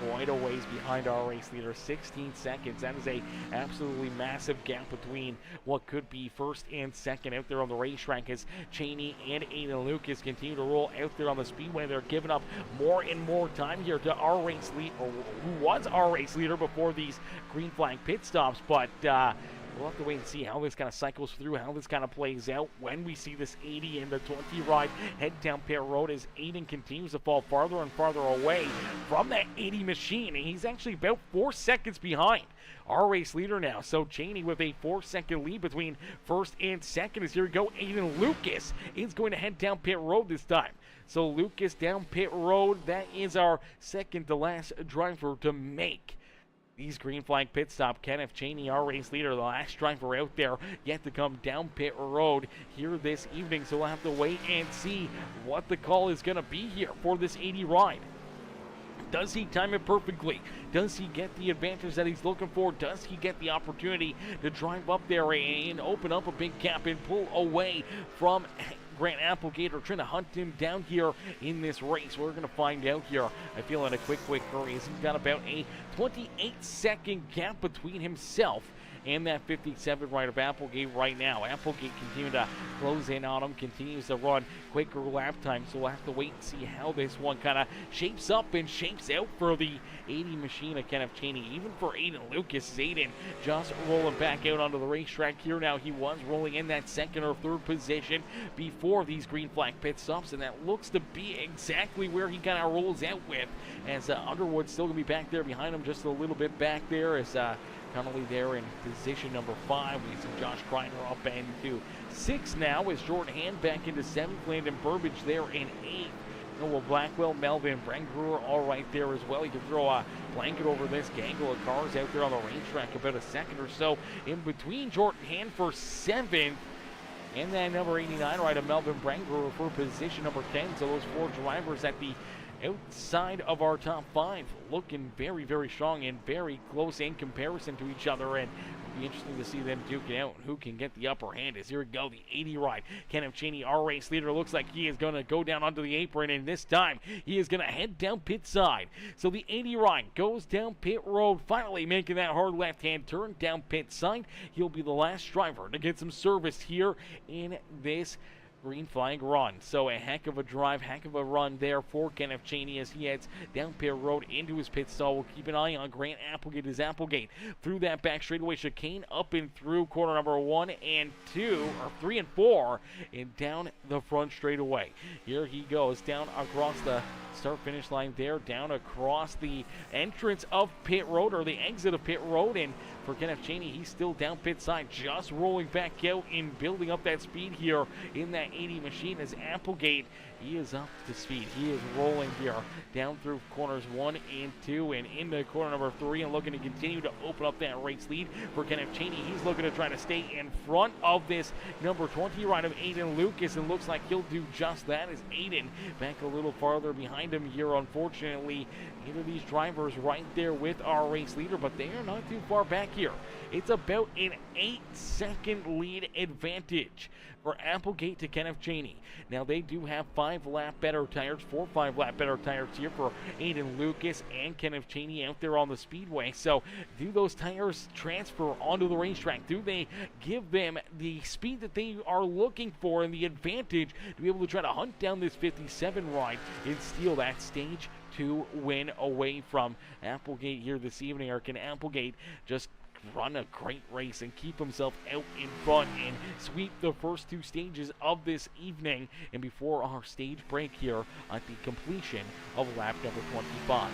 quite a ways behind our race leader, 16 seconds. That is a absolutely massive gap between what could be first and second out there on the racetrack as Cheney and Aiden Lucas continue to roll out there on the speedway. They're giving up more and more time here to our race leader, or who was our race leader before these green flag pit stops, but we'll have to wait and see how this kind of cycles through, how this kind of plays out when we see this 80 and the 20 ride head down pit road as Aiden continues to fall farther and farther away from that 80 machine. And he's actually about 4 seconds behind our race leader now. So Cheney with a 4-second lead between first and second as here we go. Aiden Lucas is going to head down pit road this time. So Lucas down pit road, that is our second to last driver to make these green flag pit stop. Kenneth Cheney, our race leader, the last driver out there yet to come down pit road here this evening. So we'll have to wait and see what the call is going to be here for this 80 ride. Does he time it perfectly? Does he get the advantage that he's looking for? Does he get the opportunity to drive up there and open up a big gap and pull away from Grant Applegate, or trying to hunt him down here in this race? We're going to find out here. I feel in a quick hurry as he's got about a 28-second gap between himself and that 57 right of Applegate right now. Applegate continuing to close in on him, continues to run quicker lap time, so we'll have to wait and see how this one kind of shapes up and shapes out for the 80 machine of Kenneth Cheney. Even for Aiden Lucas, Aiden just rolling back out onto the racetrack here now. He was rolling in that second or third position before these green flag pit stops, and that looks to be exactly where he kind of rolls out with, as Underwood's still going to be back there behind him, just a little bit back there, as Connolly there in position number 5. We see Josh Kreiner up into 6 now as Jordan Hand back into 7th. Landon Burbage there in 8th. Noah Blackwell, Melvin Brengruer all right there as well. You can throw a blanket over this gangle of cars out there on the racetrack, about a second or so in between Jordan Hand for 7th. And then number 89 right of Melvin Brengruer for position number 10. So those 4 drivers at the outside of our top 5, looking very, very strong and very close in comparison to each other, and it'll be interesting to see them duke it out who can get the upper hand. As here we go, the 80 ride. Kenneth Cheney, our race leader, looks like he is going to go down onto the apron, and this time he is going to head down pit side. So the 80 ride goes down pit road, finally making that hard left-hand turn down pit side. He'll be the last driver to get some service here in this green flag run. So a heck of a drive, heck of a run there for Kenneth Cheney as he heads down pit road into his pit stall. We'll keep an eye on Grant Applegate as Applegate through that back straightaway chicane, up and through corner number 1 and 2, or 3 and 4, and down the front straightaway. Here he goes down across the start finish line there, down across the entrance of pit road, or the exit of pit road, and for Kenneth Cheney, he's still down pit side, just rolling back out and building up that speed here in that 80 machine as Applegate, he is up to speed. He is rolling here down through corners 1 and 2 and into corner number 3, and looking to continue to open up that race lead for Kenneth Cheney. He's looking to try to stay in front of this number 20 ride of Aiden Lucas, and looks like he'll do just that as Aiden back a little farther behind him here. Unfortunately, neither of these drivers right there with our race leader, but they are not too far back here. It's about an 8-second lead advantage for Applegate to Kenneth Cheney. Now they do have 5-lap better tires, 4 5-lap better tires here for Aiden Lucas and Kenneth Cheney out there on the speedway. So do those tires transfer onto the racetrack? Do they give them the speed that they are looking for and the advantage to be able to try to hunt down this 57 ride and steal that stage 2 win away from Applegate here this evening? Or can Applegate just run a great race and keep himself out in front and sweep the first 2 stages of this evening, and before our stage break here at the completion of lap number 25?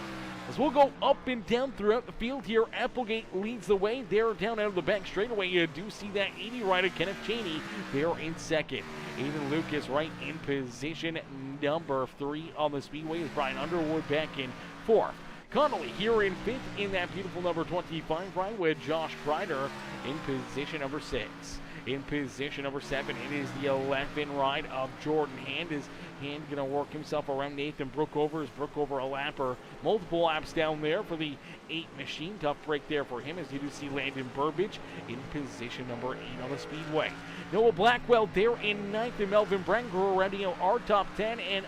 As we'll go up and down throughout the field here, Applegate leads the way. They're down out of the back straightaway. You do see that 80 rider, Kenneth Cheney, there in second. Aiden Lucas right in position number 3 on the speedway, with Brian Underwood back in 4th. Connolly here in 5th in that beautiful number 25 ride, with Josh Kreider in position number 6. in position number 7. It is the 11 ride of Jordan Hand. Is Hand going to work himself around Nathan Brookover? Is Brookover a lapper? Multiple laps down there for the 8 machine. Tough break there for him as you do see Landon Burbage in position number 8 on the speedway. Noah Blackwell there in 9th, and Melvin Brenger already on our top 10. And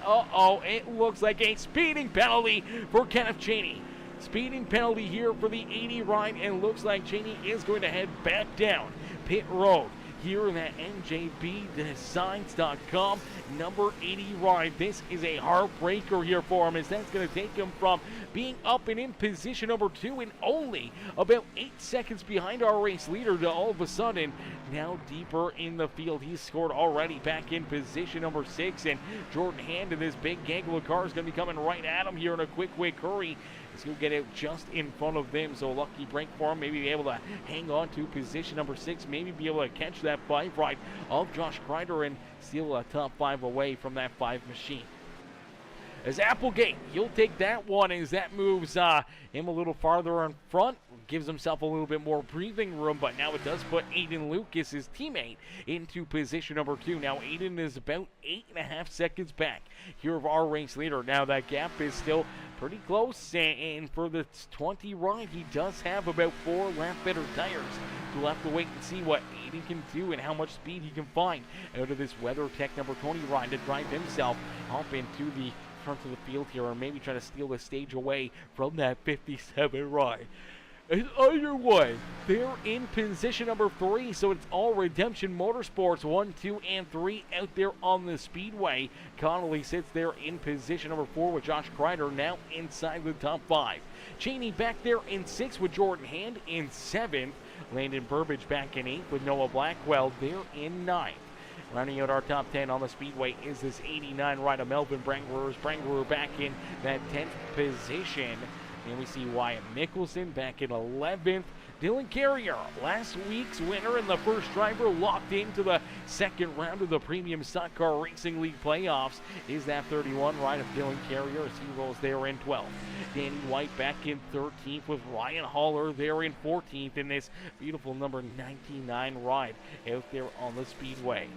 it looks like a speeding penalty for Kenneth Cheney. Speeding penalty here for the 80 ride, and looks like Cheney is going to head back down pit road here in that NJBDesigns.com number 80 ride. This is a heartbreaker here for him, as that's going to take him from being up and in position number 2 and only about 8 seconds behind our race leader to all of a sudden now deeper in the field. He's scored already back in position number 6, and Jordan Hand and this big gaggle of cars going to be coming right at him here in a quick hurry. He'll get out just in front of them, so lucky break for him. Maybe be able to hang on to position number 6, maybe be able to catch that 5 ride of Josh Kreider and steal a top 5 away from that 5 machine. As Applegate, he'll take that one as that moves him a little farther in front, gives himself a little bit more breathing room, but now it does put Aiden Lucas, his teammate, into position number 2. Now Aiden is about 8.5 seconds back here of our race leader. Now that gap is still pretty close, and for the 20 ride, he does have about 4 lap better tires. We'll have to wait and see what Aiden can do and how much speed he can find out of this WeatherTech number 20 ride to drive himself up into the front of the field here, or maybe try to steal the stage away from that 57 ride. And either way, they're in position number 3, so it's all Redemption Motorsports 1, 2, and 3 out there on the speedway. Connolly sits there in position number 4 with Josh Kreider now inside the top 5. Cheney back there in 6th with Jordan Hand in 7th. Landon Burbage back in 8th with Noah Blackwell there in 9th. Rounding out our top 10 on the speedway is this 89 ride of Melvin Brenger. Brenger back in that 10th position. And we see Wyatt Mickelson back in 11th. Dylan Carrier, last week's winner and the first driver locked into the second round of the Premium Stock Car Racing League playoffs, is that 31 ride of Dylan Carrier as he rolls there in 12th. Danny White back in 13th with Ryan Haller there in 14th in this beautiful number 99 ride out there on the speedway.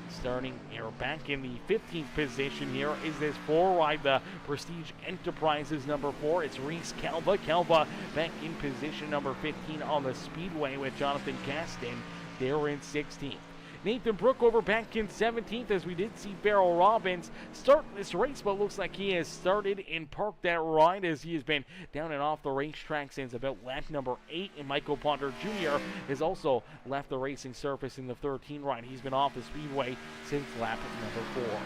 Starting here back in the 15th position here is this 4 ride, the Prestige Enterprises number 4. It's Reese Calva. Calva back in position number 15 on the speedway with Jonathan Gaston there in 16th. Nathan Brookover back in 17th, as we did see Farrell Robbins start this race, but looks like he has started and parked that ride as he has been down and off the racetrack since about lap number 8. And Michael Ponder Jr. has also left the racing surface in the 13 ride. He's been off the speedway since lap number 4.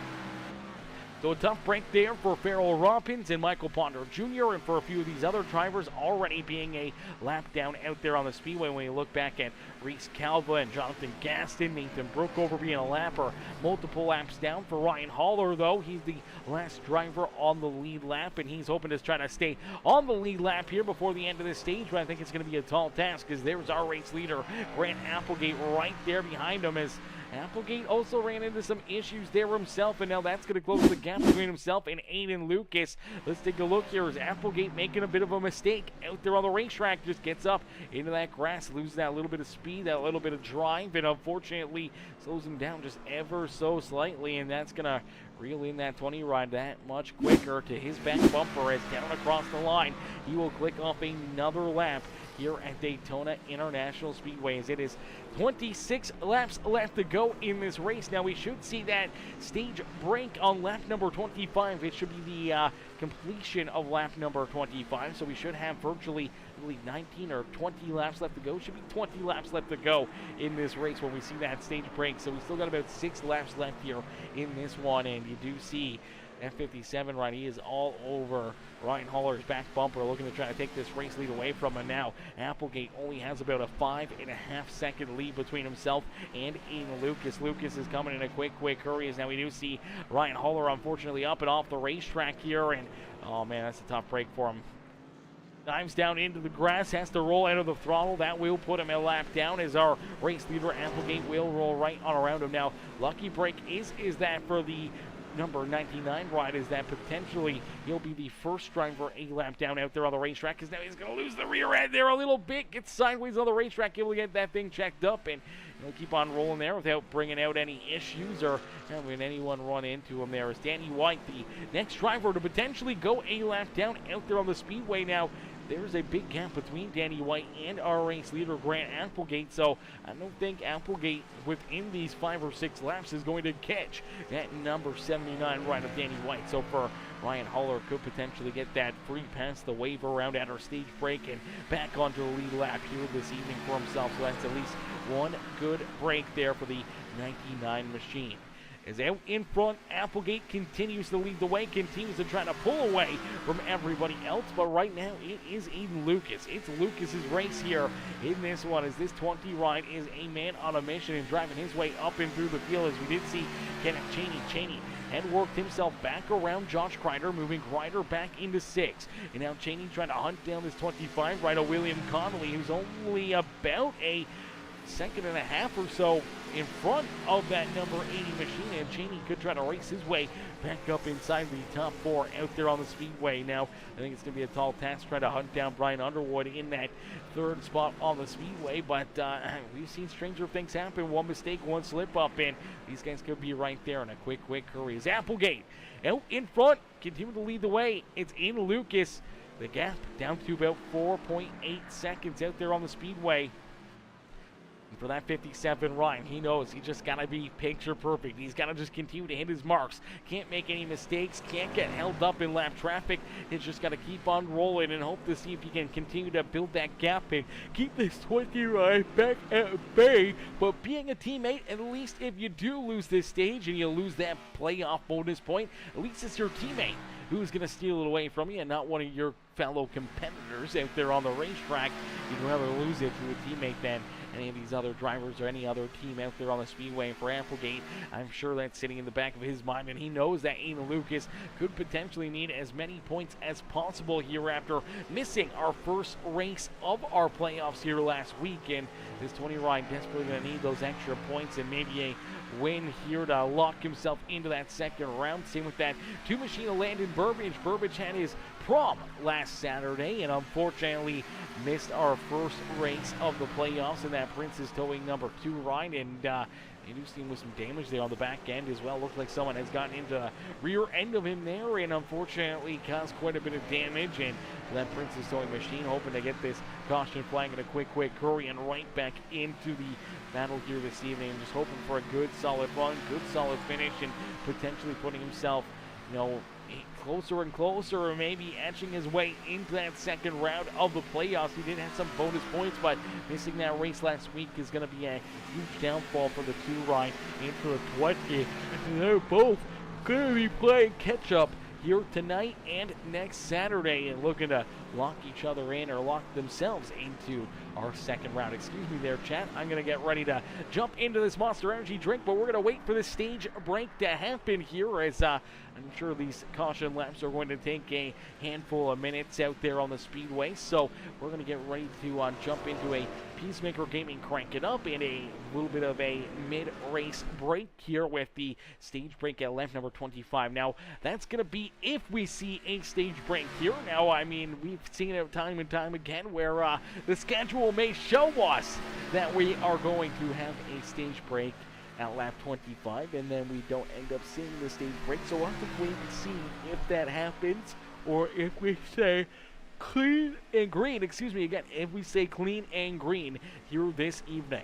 So a tough break there for Farrell Robbins and Michael Ponder Jr. and for a few of these other drivers already being a lap down out there on the speedway. When you look back at Reese Calva and Jonathan Gaston, Nathan Brookover being a lapper, multiple laps down for Ryan Haller, though. He's the last driver on the lead lap, and he's hoping to try to stay on the lead lap here before the end of this stage, but I think it's going to be a tall task because there's our race leader, Grant Applegate, right there behind him, as Applegate also ran into some issues there himself, and now that's going to close the gap between himself and Aiden Lucas. Let's take a look here as Applegate making a bit of a mistake out there on the racetrack. Just gets up into that grass, loses that little bit of speed, that little bit of drive, and unfortunately slows him down just ever so slightly, and that's going to reel in that 20 ride that much quicker to his back bumper as down across the line. He will click off another lap here at Daytona International Speedway as it is 26 laps left to go in this race. Now we should see that stage break on lap number 25. It should be the completion of lap number 25, so we should have virtually, I believe, 19 or 20 laps left to go. Should be 20 laps left to go in this race when we see that stage break. So we still got about 6 laps left here in this one, and you do see F57 ride. He is all over Ryan Haller's back bumper, looking to try to take this race lead away from him now. Applegate only has about a 5.5-second lead between himself and Aiden Lucas. Lucas is coming in a quick hurry as now we do see Ryan Haller unfortunately up and off the racetrack here, and oh man, that's a tough break for him. Dives down into the grass, has to roll out of the throttle. That will put him a lap down as our race leader Applegate will roll right on around him. Now, lucky break is that for the number 99 ride, is that potentially he'll be the first driver a lap down out there on the racetrack, because now he's going to lose the rear end there a little bit, gets sideways on the racetrack, able to get that thing checked up, and He'll keep on rolling there without bringing out any issues or having anyone run into him there. As Danny White, the next driver to potentially go a lap down out there on the speedway now. There's a big gap between Danny White and our race leader, Grant Applegate, so I don't think Applegate within these 5 or 6 laps is going to catch that number 79 ride of Danny White. So for Ryan Haller, could potentially get that free pass the wave around at our stage break and back onto the lead lap here this evening for himself. So that's at least one good break there for the 99 machine. As out in front, Applegate continues to lead the way, continues to try to pull away from everybody else, but right now it is Aiden Lucas. It's Lucas's race here in this one, as this 20 ride is a man on a mission and driving his way up and through the field, as we did see Kenneth Cheney. Cheney had worked himself back around Josh Kreider, moving Kreider back into 6. And now Cheney trying to hunt down this 25 rider, William Connolly, who's only about a second and a half or so in front of that number 80 machine, and Cheney could try to race his way back up inside the top 4 out there on the speedway. Now, I think it's going to be a tall task trying to hunt down Brian Underwood in that 3rd spot on the speedway, but we've seen stranger things happen. One mistake, one slip up, and these guys could be right there in a quick hurry. As Applegate out in front, continue to lead the way. It's in Lucas. The gap down to about 4.8 seconds out there on the speedway. And for that 57 ride, he knows he just got to be picture perfect. He's got to just continue to hit his marks. Can't make any mistakes. Can't get held up in lap traffic. He's just got to keep on rolling and hope to see if he can continue to build that gap and keep this 20 ride back at bay. But being a teammate, at least if you do lose this stage and you lose that playoff bonus point, at least it's your teammate who's going to steal it away from you and not one of your fellow competitors out there on the racetrack. You'd rather lose it to a teammate than any of these other drivers or any other team out there on the speedway. And for Applegate, I'm sure that's sitting in the back of his mind, and he knows that Aiden Lucas could potentially need as many points as possible here after missing our first race of our playoffs here last week. And this 20 ride desperately going to need those extra points and maybe a win here to lock himself into that second round. Same with that 2 machine of Landon Burbage. Burbage had his prom last Saturday and unfortunately missed our first race of the playoffs in that Princess Towing number 2 ride, and you do see him with some damage there on the back end as well. Looks like someone has gotten into the rear end of him there and unfortunately caused quite a bit of damage. And that Princess Towing machine hoping to get this caution flag in a quick hurry and right back into the battle here this evening. Just hoping for a good solid run, good solid finish, and potentially putting himself, you know, closer and closer, or maybe etching his way into that second round of the playoffs. He did have some bonus points, but missing that race last week is going to be a huge downfall for the 2 ride into the 20. And they're both going to be playing catch-up here tonight and next Saturday and looking to lock each other in or lock themselves into our second round. Excuse me there, chat. I'm going to get ready to jump into this Monster Energy drink, but we're going to wait for the stage break to happen here as I'm sure these caution laps are going to take a handful of minutes out there on the speedway. So we're going to get ready to jump into a Peacemaker Gaming Crank It Up and a little bit of a mid-race break here with the stage break at lap number 25. Now, that's going to be if we see a stage break here. Now, I mean, we've seen it time and time again where the schedule may show us that we are going to have a stage break at lap 25, and then we don't end up seeing the stage break. So we'll have to wait and see if that happens, or if we say clean and green, excuse me again, if we say clean and green here this evening.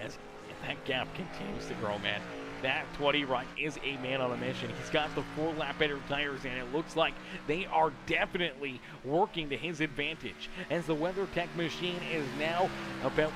As that gap continues to grow, man. That 20 right is a man on a mission. He's got the 4-lap better tires, and it looks like they are definitely working to his advantage, as the WeatherTech machine is now about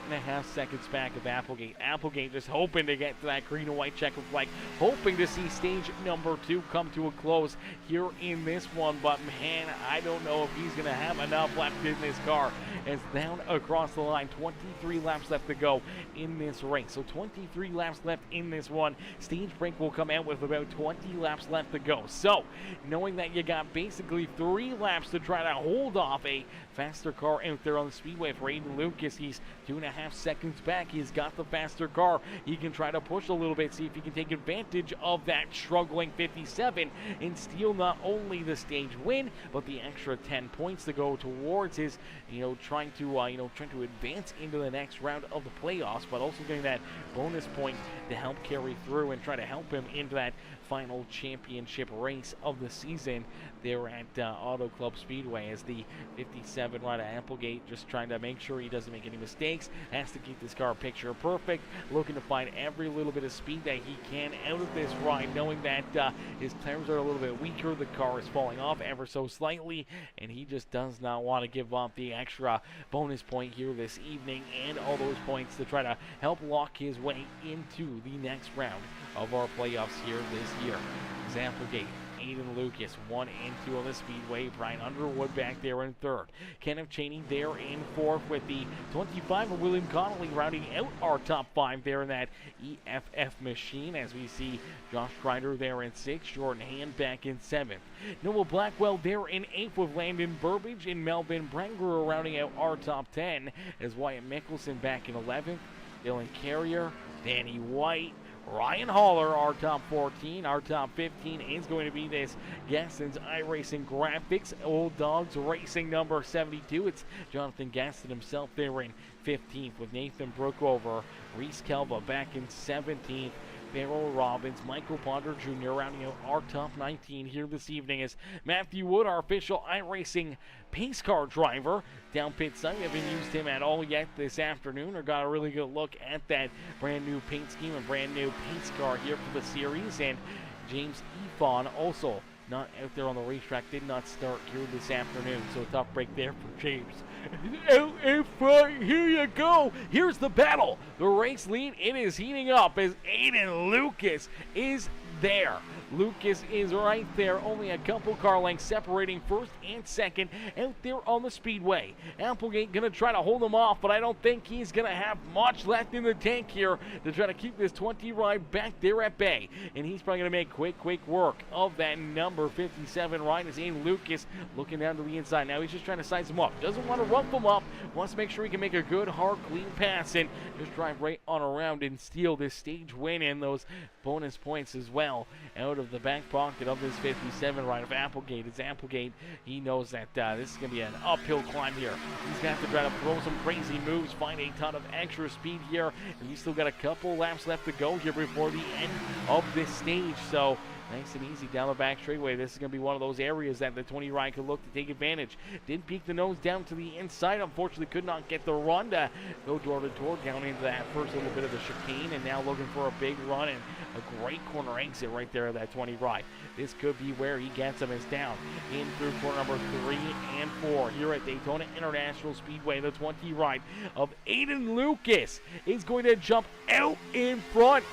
2.5 seconds back of Applegate. Applegate just hoping to get to that green and white checker flag, hoping to see stage number 2 come to a close here in this one, but man, I don't know if he's going to have enough left in this car. As down across the line, 23 laps left to go in this race. So 23 laps left in this this one. Stage break will come out with about 20 laps left to go. So, knowing that you got basically 3 laps to try to hold off a faster car out there on the speedway for Aiden Lucas, he's 2.5 seconds back. He's got the faster car. He can try to push a little bit, see if he can take advantage of that struggling 57 and steal not only the stage win, but the extra 10 points to go towards his, trying to advance into the next round of the playoffs, but also getting that bonus point to help carry through and try to help him into that final championship race of the season there at Auto Club Speedway, as the 57 rider Applegate just trying to make sure he doesn't make any mistakes, has to keep this car picture perfect, looking to find every little bit of speed that he can out of this ride, knowing that his tires are a little bit weaker, the car is falling off ever so slightly, and he just does not want to give up the extra bonus point here this evening and all those points to try to help lock his way into the next round of our playoffs here this year. Applegate, Aiden Lucas, 1 and 2 on the speedway. Brian Underwood back there in third. Kenneth Cheney there in fourth with the 25 of William Connolly rounding out our top 5 there in that EFF machine, as we see Josh Kreider there in 6th, Jordan Hand back in 7th. Noah Blackwell there in 8th with Landon Burbage and Melvin Brangerer rounding out our top 10, as Wyatt Mickelson back in 11th, Dylan Carrier, Danny White, Ryan Haller, our top 14. Our top 15 is going to be this Gaston's iRacing Graphics Old Dogs Racing number 72. It's Jonathan Gaston himself there in 15th with Nathan Brookover, Reese Kelva back in 17th. Farrell Robbins, Michael Ponder Jr. rounding out our top 19 here this evening as Matthew Wood, our official iRacing pace car driver, down pit side. We haven't used him at all yet this afternoon or got a really good look at that brand new paint scheme and brand new pace car here for the series. And James Efon also not out there on the racetrack, did not start here this afternoon, so a tough break there for James. Out in front, here you go. Here's the battle. The race lead, it is heating up as Aiden Lucas is there. Lucas is right there, only a couple car lengths separating first and second out there on the speedway. Applegate going to try to hold him off, but I don't think he's going to have much left in the tank here to try to keep this 20 ride back there at bay. And he's probably going to make quick work of that number 57 ride as Aiden Lucas looking down to the inside. Now he's just trying to size him up. Doesn't want to rump him up. Wants to make sure he can make a good, hard, clean pass and just drive right on around and steal this stage win and those bonus points as well out of the back pocket of this 57 right of Applegate. It's Applegate. He knows that this is going to be an uphill climb here. He's going to have to try to throw some crazy moves, find a ton of extra speed here, and he's still got a couple laps left to go here before the end of this stage. So nice and easy down the back straightaway. This is going to be one of those areas that the 20 ride could look to take advantage. Did peek the nose down to the inside. Unfortunately, could not get the run to go door to door down into that first little bit of the chicane, and now looking for a big run and a great corner exit right there of that 20 ride. This could be where he gets him, is down in through corner number 3 and 4 here at Daytona International Speedway. The 20 ride of Aiden Lucas is going to jump out in front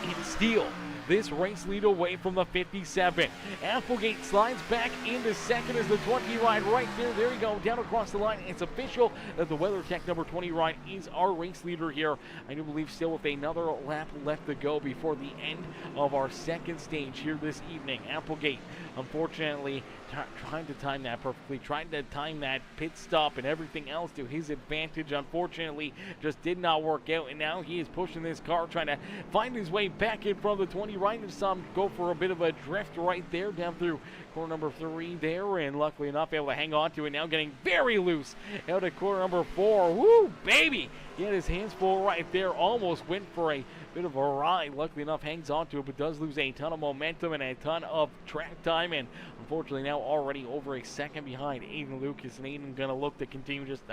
and steal this race lead away from the 57. Applegate slides back into second as the 20 ride right there. There you go, down across the line. It's official that the WeatherTech number 20 ride is our race leader here. I do believe still with another lap left to go before the end of our second stage here this evening. Applegate, unfortunately, trying to time that perfectly, trying to time that pit stop and everything else to his advantage. Unfortunately, just did not work out, and now he is pushing this car, trying to find his way back in front of the 20 right, and some go for a bit of a drift right there down through corner number 3 there, and luckily enough able to hang on to it. Now getting very loose out of corner number 4. Woo, baby! He had his hands full right there, almost went for a bit of a ride. Luckily enough, hangs on to it, but does lose a ton of momentum and a ton of track time, and unfortunately now already over a second behind Aiden Lucas, and Aiden gonna look to continue just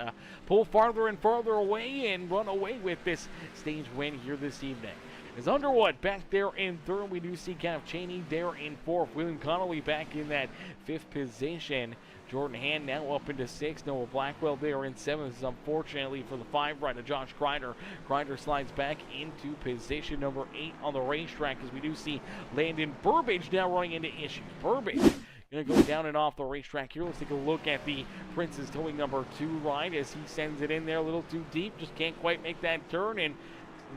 pull farther and farther away and run away with this stage win here this evening. Is Underwood back there in third. We do see Kenneth Cheney there in fourth. William Connolly back in that 5th position. Jordan Hand now up into 6th. Noah Blackwell there in 7th. This is unfortunately for the 5 right of Josh Kreider. Kreider slides back into position number 8 on the racetrack as we do see Landon Burbage now running into issues. Burbage going to go down and off the racetrack here. Let's take a look at the Prince's Towing number 2 ride as he sends it in there a little too deep. Just can't quite make that turn, and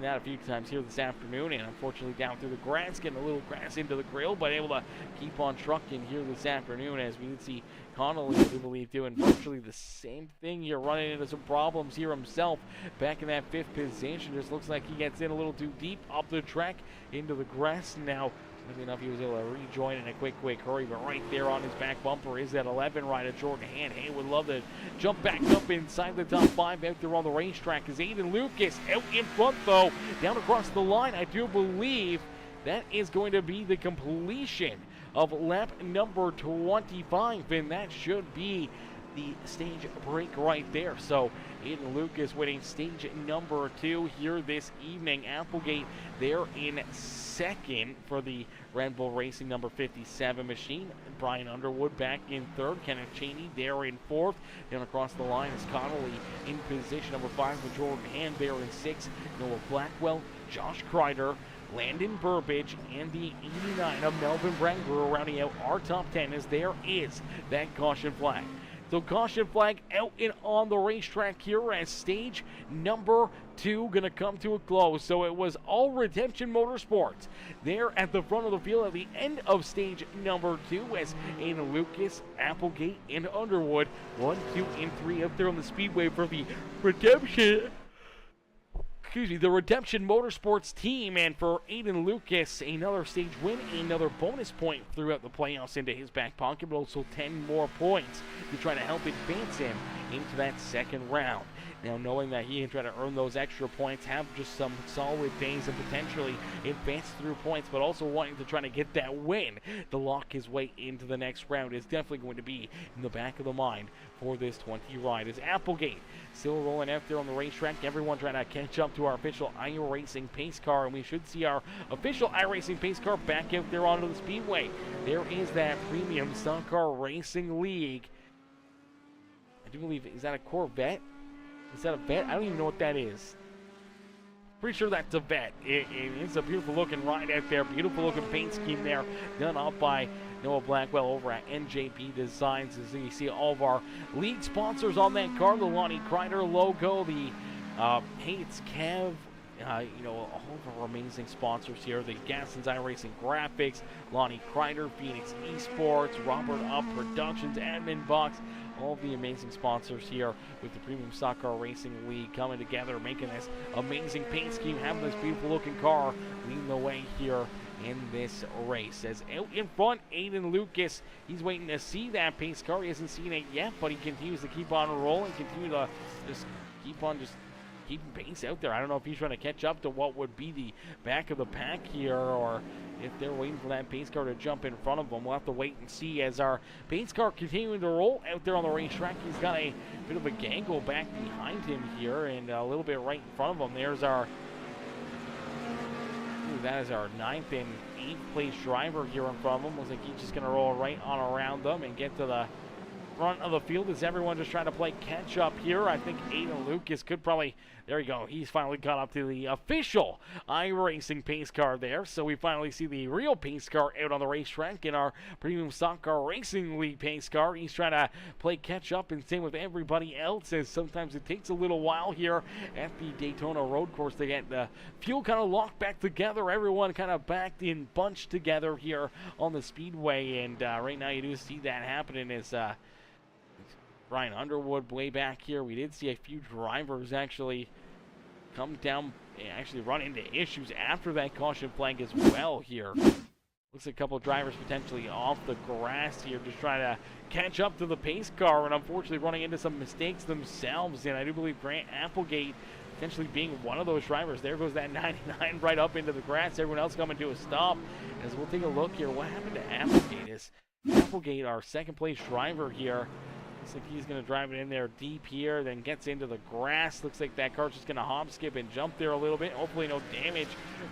that a few times here this afternoon, and unfortunately down through the grass, getting a little grass into the grill, but able to keep on trucking here this afternoon, as we did see Connolly, I do believe, doing virtually the same thing here, running into some problems here himself back in that 5th position. Just looks like he gets in a little too deep up the track into the grass now. Maybe enough he was able to rejoin in a quick hurry, but right there on his back bumper is that 11 rider, Jordan Hand. Hand would love to jump back up inside the top 5 out there on the racetrack. Is Aiden Lucas out in front, though, down across the line. I do believe that is going to be the completion of lap number 25, and that should be the stage break right there. So Aiden Lucas winning stage number 2 here this evening. Applegate there in 2nd for the Red Bull Racing number 57 machine. Brian Underwood back in 3rd. Kenneth Cheney there in 4th. Down across the line is Connolly in position number 5 with Jordan Hand there in 6th. Noah Blackwell, Josh Kreider, Landon Burbage, and the 89 of Melvin Branger rounding out our top 10 as there is that caution flag. So caution flag out and on the racetrack here as stage number 2 going to come to a close. So it was all Redemption Motorsports there at the front of the field at the end of stage number 2 as Aiden Lucas, Applegate, and Underwood 1, 2, and 3 up there on the speedway for the Redemption Motorsports team. And for Aiden Lucas, another stage win, another bonus point throughout the playoffs into his back pocket, but also 10 more points to try to help advance him into that 2nd round. Now, knowing that he can try to earn those extra points, have just some solid days and potentially advance through points, but also wanting to try to get that win to lock his way into the next round is definitely going to be in the back of the mind for this 20 ride. As Applegate still rolling out there on the racetrack, everyone trying to catch up to our official iRacing pace car, and we should see our official iRacing pace car back out there onto the speedway. There is that Premium Stock Car Racing League. I do believe, is that a Corvette? Is that a vet? I don't even know what that is. Pretty sure that's a vet. It's a beautiful looking ride out there. Beautiful looking paint scheme there. Done up by Noah Blackwell over at NJP Designs. As you see all of our lead sponsors on that car. The Lonnie Kreider logo. The Hates Kev. All of our amazing sponsors here. The Gasson's iRacing Graphics. Lonnie Kreider. Phoenix Esports. Robert Up Productions. Admin Box. All of the amazing sponsors here with the Premium Stock Car Racing League coming together, making this amazing paint scheme, having this beautiful looking car leading the way here in this race. As out in front, Aiden Lucas, he's waiting to see that pace car. He hasn't seen it yet, but he continues to keep on rolling, continue to just keeping pace out there. I don't know if he's trying to catch up to what would be the back of the pack here, or if they're waiting for that pace car to jump in front of them. We'll have to wait and see as our pace car continuing to roll out there on the racetrack. He's got a bit of a gangle back behind him here and a little bit right in front of him. There's our, that is our 9th and 8th place driver here in front of him. Looks like he's just going to roll right on around them and get to the front of the field as everyone just trying to play catch up here. I think Aiden Lucas could probably, there you go, he's finally got up to the official iRacing pace car there. So we finally see the real pace car out on the racetrack in our Premium Stock Car Racing League pace car. He's trying to play catch up and same with everybody else, as sometimes it takes a little while here at the Daytona road course to get the fuel kind of locked back together. Everyone kind of backed in, bunched together here on the speedway, and right now you do see that happening as Brian Underwood way back here. We did see a few drivers actually come down and actually run into issues after that caution flag as well here. Looks like a couple of drivers potentially off the grass here, just trying to catch up to the pace car, and unfortunately running into some mistakes themselves. And I do believe Grant Applegate potentially being one of those drivers. There goes that 99 right up into the grass. Everyone else coming to a stop. As we'll take a look here, what happened to Applegate? Is Applegate, our 2nd place driver here, looks like he's going to drive it in there deep here, then gets into the grass. Looks like that car's just going to hop, skip, and jump there a little bit. Hopefully no damage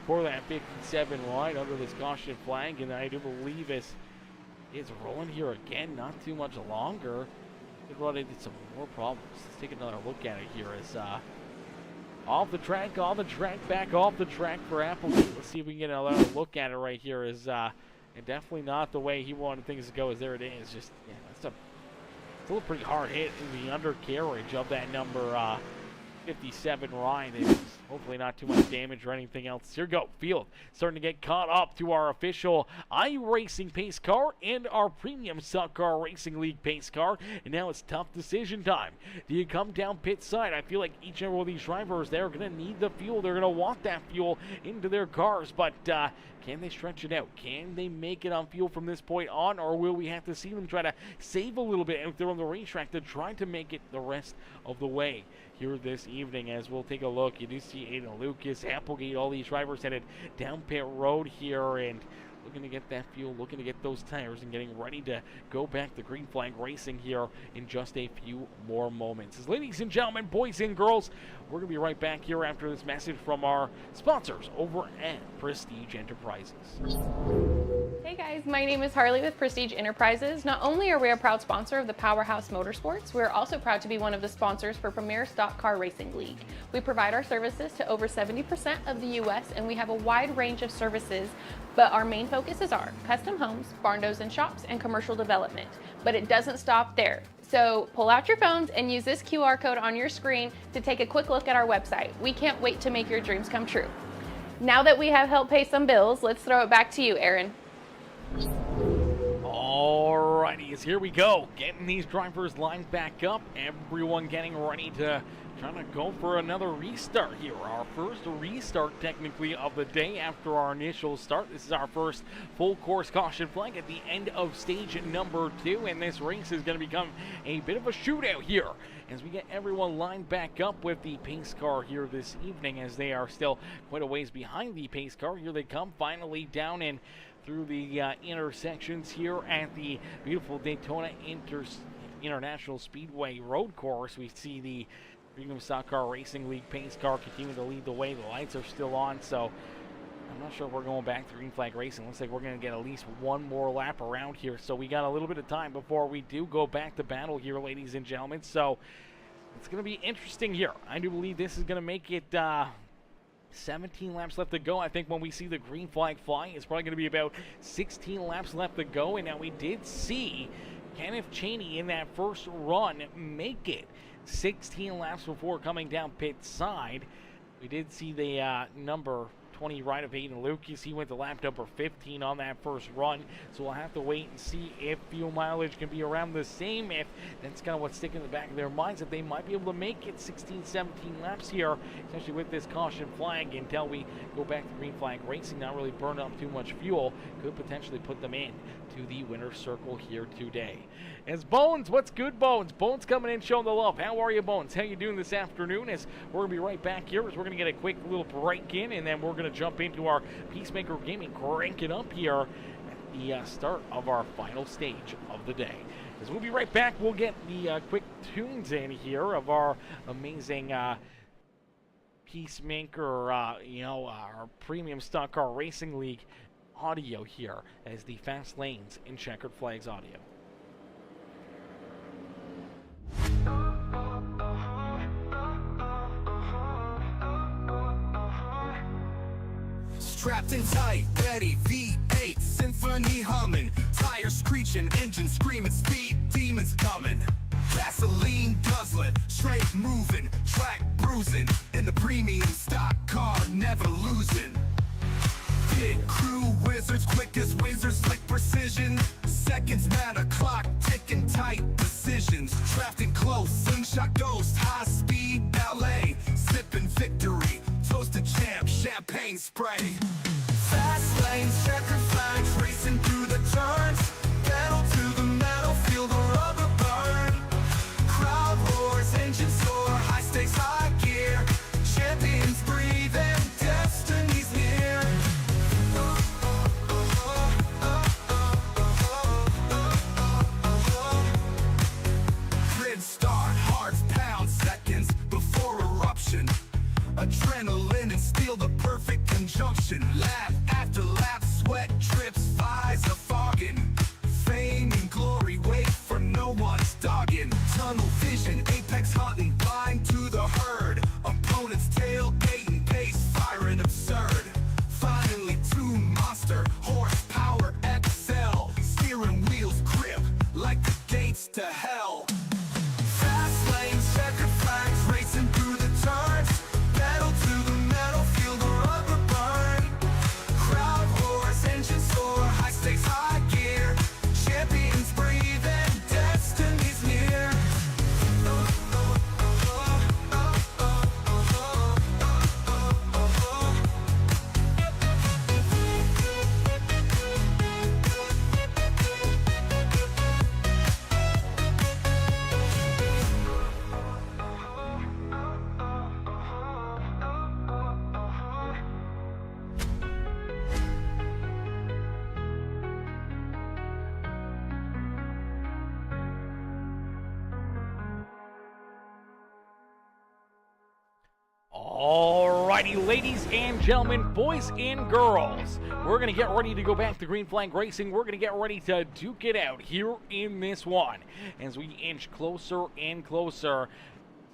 for that 57 ride under this caution flag. And I do believe it's rolling here again, not too much longer. It run into some more problems. Let's take another look at it here as off the track, on the track, back off the track for Applegate. Let's see if we can get another look at it right here. Is and definitely not the way he wanted things to go. As there it is. Just, yeah, that's a little pretty hard hit in the undercarriage of that number 57 ride is hopefully not too much damage or anything else. Here we go. Field starting to get caught up to our official iRacing pace car and our premium stock car racing league pace car. And now it's tough decision time. Do you come down pit side? I feel like each and every one of these drivers, they're going to need the fuel. They're going to want that fuel into their cars. But can they stretch it out? Can they make it on fuel from this point on? Or will we have to see them try to save a little bit if they're on the racetrack to try to make it the rest of the way here this evening? As we'll take a look, you do see Aiden Lucas, Applegate, all these drivers headed down pit road here and looking to get that fuel, looking to get those tires, and getting ready to go back to green flag racing here in just a few more moments. As ladies and gentlemen, boys and girls, we're going to be right back here after this message from our sponsors over at Prestige Enterprises. Hey guys, my name is Harley with Prestige Enterprises. Not only are we a proud sponsor of the Powerhouse Motorsports, we're also proud to be one of the sponsors for Premier Stock Car Racing League. We provide our services to over 70% of the US, and we have a wide range of services, but our main focuses are custom homes, barn doors and shops, and commercial development. But it doesn't stop there. So pull out your phones and use this QR code on your screen to take a quick look at our website. We can't wait to make your dreams come true. Now that we have helped pay some bills, let's throw it back to you, Aaron. Alrighty, here we go. Getting these drivers lined back up. Everyone getting ready to try to go for another restart here. Our first restart technically of the day after our initial start. This is our first full course caution flag at the end of stage number 2, and this race is going to become a bit of a shootout here as we get everyone lined back up with the pace car here this evening, as they are still quite a ways behind the pace car. Here they come finally down and through the intersections here at the beautiful Daytona International Speedway road course. We see the Premium Stock Car Racing League pace car continuing to lead the way. The lights are still on, so I'm not sure if we're going back to green flag racing. Looks like we're going to get at least one more lap around here, so we got a little bit of time before we do go back to battle here, ladies and gentlemen. So it's going to be interesting here. I do believe this is going to make it 17 laps left to go. I think when we see the green flag fly, it's probably going to be about 16 laps left to go. And now we did see Kenneth Cheney in that first run make it 16 laps before coming down pit side. We did see the number 20 ride of Aiden Lucas. He went to lap number 15 on that first run, so we'll have to wait and see if fuel mileage can be around the same. If that's kind of what's sticking in the back of their minds, that they might be able to make it 16, 17 laps here, especially with this caution flag, until we go back to green flag racing, not really burn up too much fuel. Could potentially put them in to the winner's circle here today. As Bones, what's good, Bones? Bones coming in showing the love. How are you, Bones? How you doing this afternoon? As we're going to be right back here, as we're going to get a quick little break in, and then we're going to jump into our Peacemaker Gaming, crank it up here at the start of our final stage of the day. As we'll be right back, we'll get the quick tunes in here of our amazing Peacemaker, our Premium Stock Car Racing League audio here as the Fast Lanes in Checkered Flags audio. Strapped in tight, ready, V8 symphony humming, tires screeching, engine screaming, speed demons coming. Gasoline guzzling, straight moving, track bruising, in the premium stock car, never losing. Pit crew wizards, quick as wizards, slick precision. Seconds matter, clock ticking, tight decisions. Trapped in close, slingshot ghost, high speed ballet, sipping victory, toast to champ, champagne spray. Fast lanes, checkered flags, racing through the turns. Pedal to the metal, feel the rubber burn. Crowd roars, engines soar, high stakes, high gear. Champions breathe and destiny's near. Alrighty, ladies and gentlemen, boys and girls, we're going to get ready to go back to Green Flag Racing. We're going to get ready to duke it out here in this one as we inch closer and closer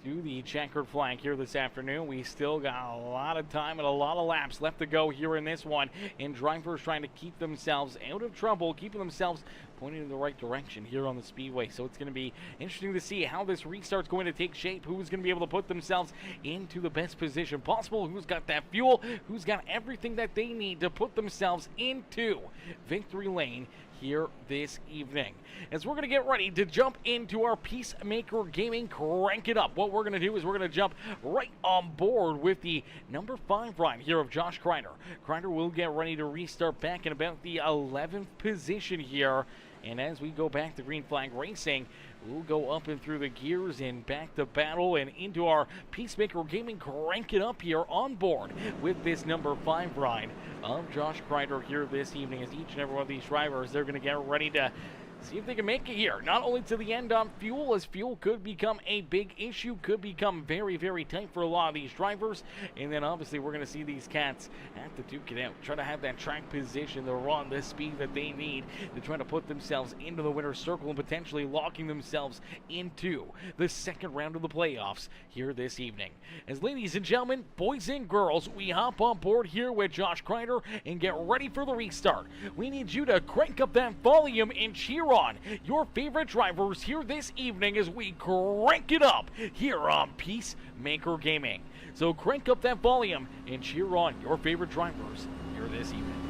to the checkered flag here this afternoon. We still got a lot of time and a lot of laps left to go here in this one, and drivers trying to keep themselves out of trouble, keeping themselves pointing in the right direction here on the speedway. So it's going to be interesting to see how this restart's going to take shape, who's going to be able to put themselves into the best position possible, who's got that fuel, who's got everything that they need to put themselves into victory lane here this evening. As we're going to get ready to jump into our Peacemaker Gaming Crank It Up, what we're going to do is we're going to jump right on board with the number 5 ride here of Josh Kreider. Kreider will get ready to restart back in about the 11th position here. And as we go back to Green Flag Racing, we'll go up and through the gears and back to battle and into our Peacemaker Gaming Crank It Up here on board with this number 5 ride of Josh Kreider here this evening. As each and every one of these drivers, they're going to get ready to see if they can make it here. Not only to the end on fuel, as fuel could become a big issue, could become very, very tight for a lot of these drivers. And then obviously we're going to see these cats have to duke it out, try to have that track position to run the speed that they need to try to put themselves into the winner's circle and potentially locking themselves into the second round of the playoffs here this evening. As ladies and gentlemen, boys and girls, we hop on board here with Josh Kreider and get ready for the restart. We need you to crank up that volume and cheer on your favorite drivers here this evening as we crank it up here on Peacemaker Gaming. So crank up that volume and cheer on your favorite drivers here this evening.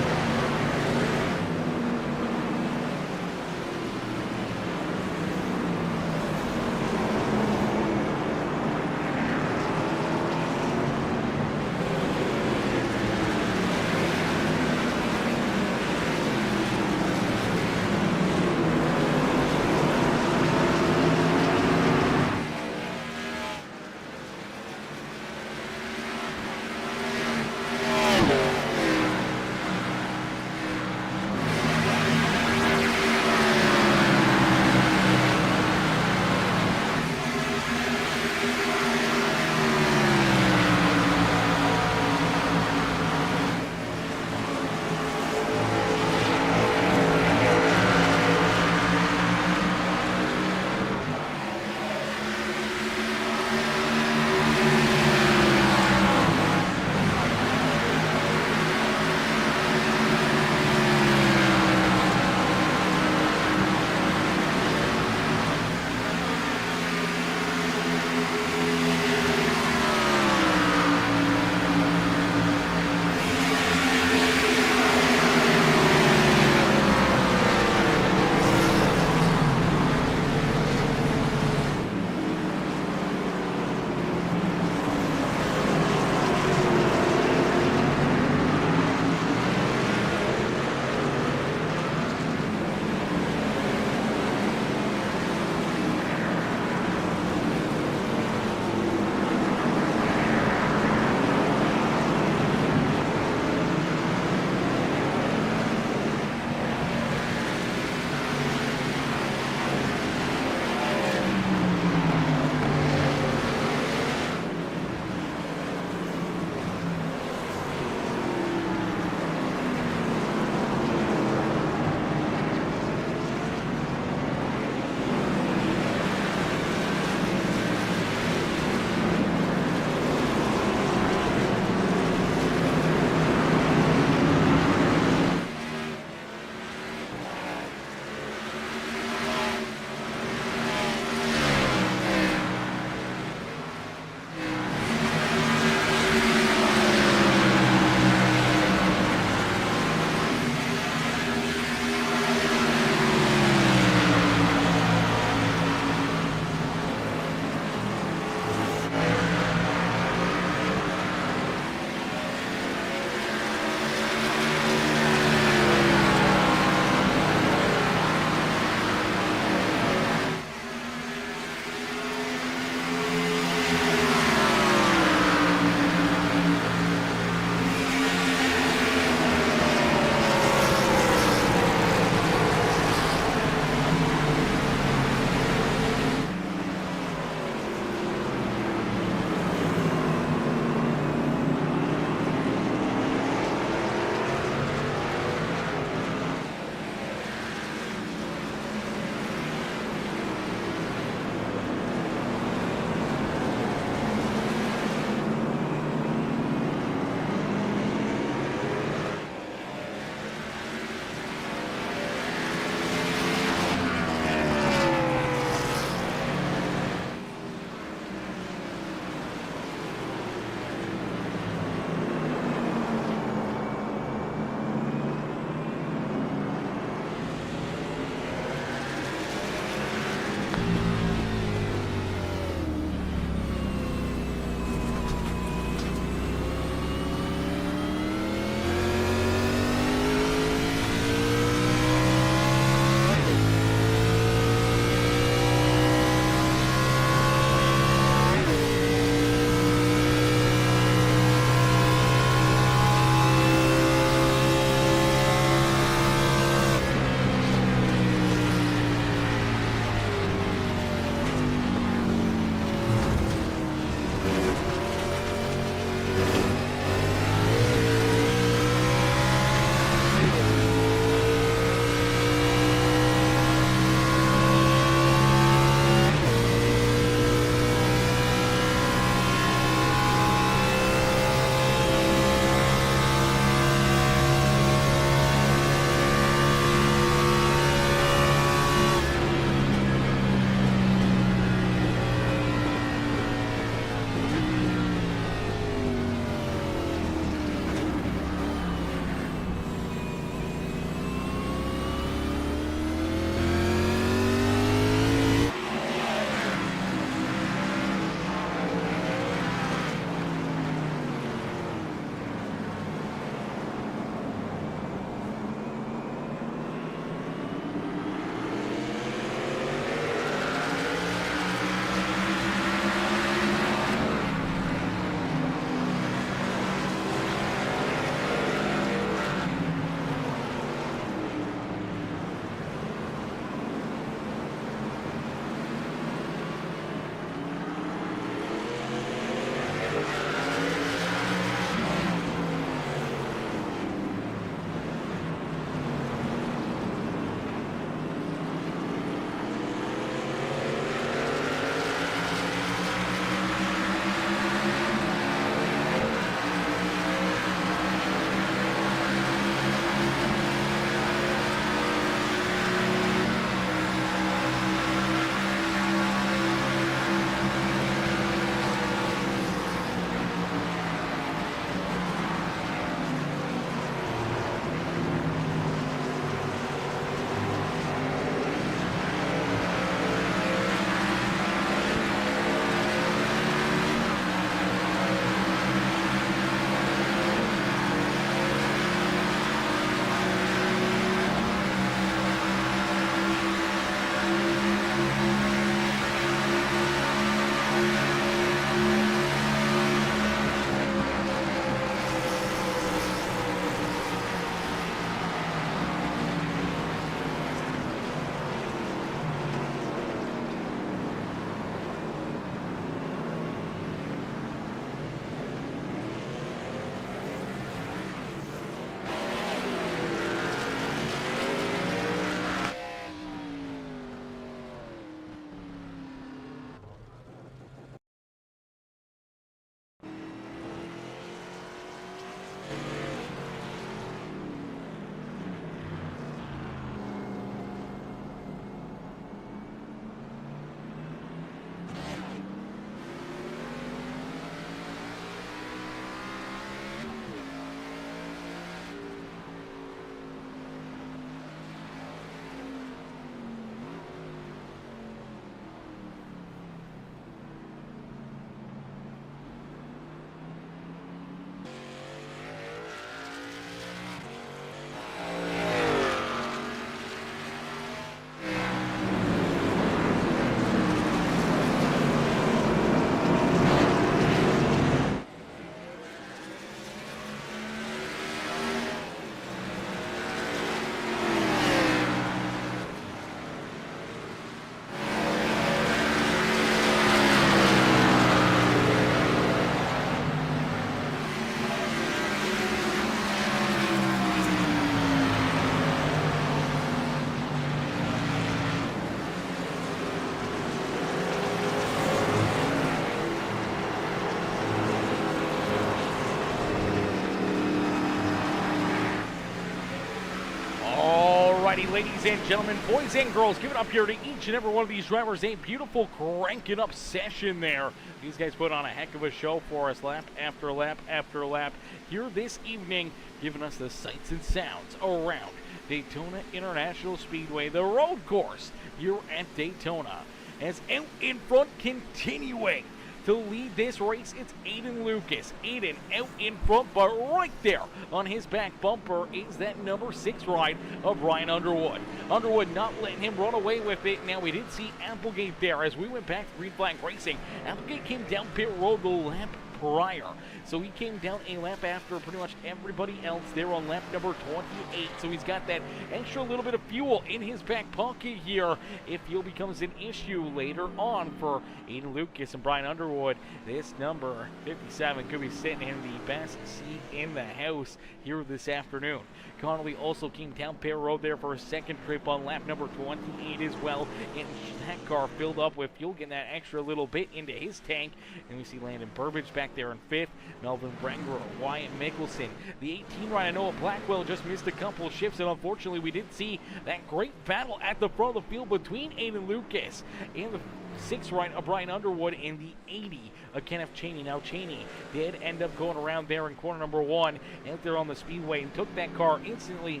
ladies and gentlemen, boys and girls, give it up here to each and every one of these drivers. A beautiful cranking up session there. These guys put on a heck of a show for us, lap after lap after lap here this evening, giving us the sights and sounds around Daytona International Speedway, the road course here at Daytona. As out in front, continuing to lead this race, it's Aiden Lucas. Aiden out in front, but right there on his back bumper is that number 6 ride of Brian Underwood. Underwood not letting him run away with it. Now, we did see Applegate there as we went back to Green Flag Racing. Applegate came down pit road the lap prior, so he came down a lap after pretty much everybody else there on lap number 28. So he's got that extra little bit of fuel in his back pocket here if fuel becomes an issue later on for Aiden Lucas and Brian Underwood. This number 57 could be sitting in the best seat in the house here this afternoon. Connolly also came down pit road there for a second trip on lap number 28 as well, and that car filled up with fuel, getting that extra little bit into his tank. And we see Landon Burbage back there in 5th, Melvin Brangro, Wyatt Mickelson. The 18 ride, Noah Blackwell, just missed a couple shifts, and unfortunately we did see that great battle at the front of the field between Aiden Lucas and the 6 ride of Brian Underwood and the 80 of Kenneth Cheney. Now Cheney did end up going around there in corner number 1 out there on the speedway and took that car instantly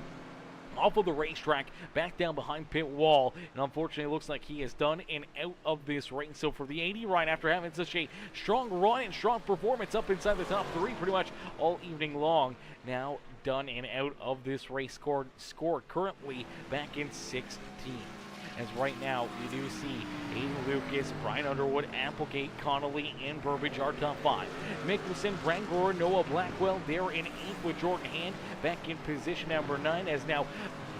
off of the racetrack, back down behind pit wall, and unfortunately it looks like he is done and out of this race. So for the 80 ride, after having such a strong run and strong performance up inside the top 3 pretty much all evening long, now done and out of this race, scored currently back in 16th. As right now, we do see Aiden Lucas, Brian Underwood, Applegate, Connolly, and Burbage are top 5. Mickelson, Brangor, Noah Blackwell there in 8th with Jordan Hand back in position number 9, as now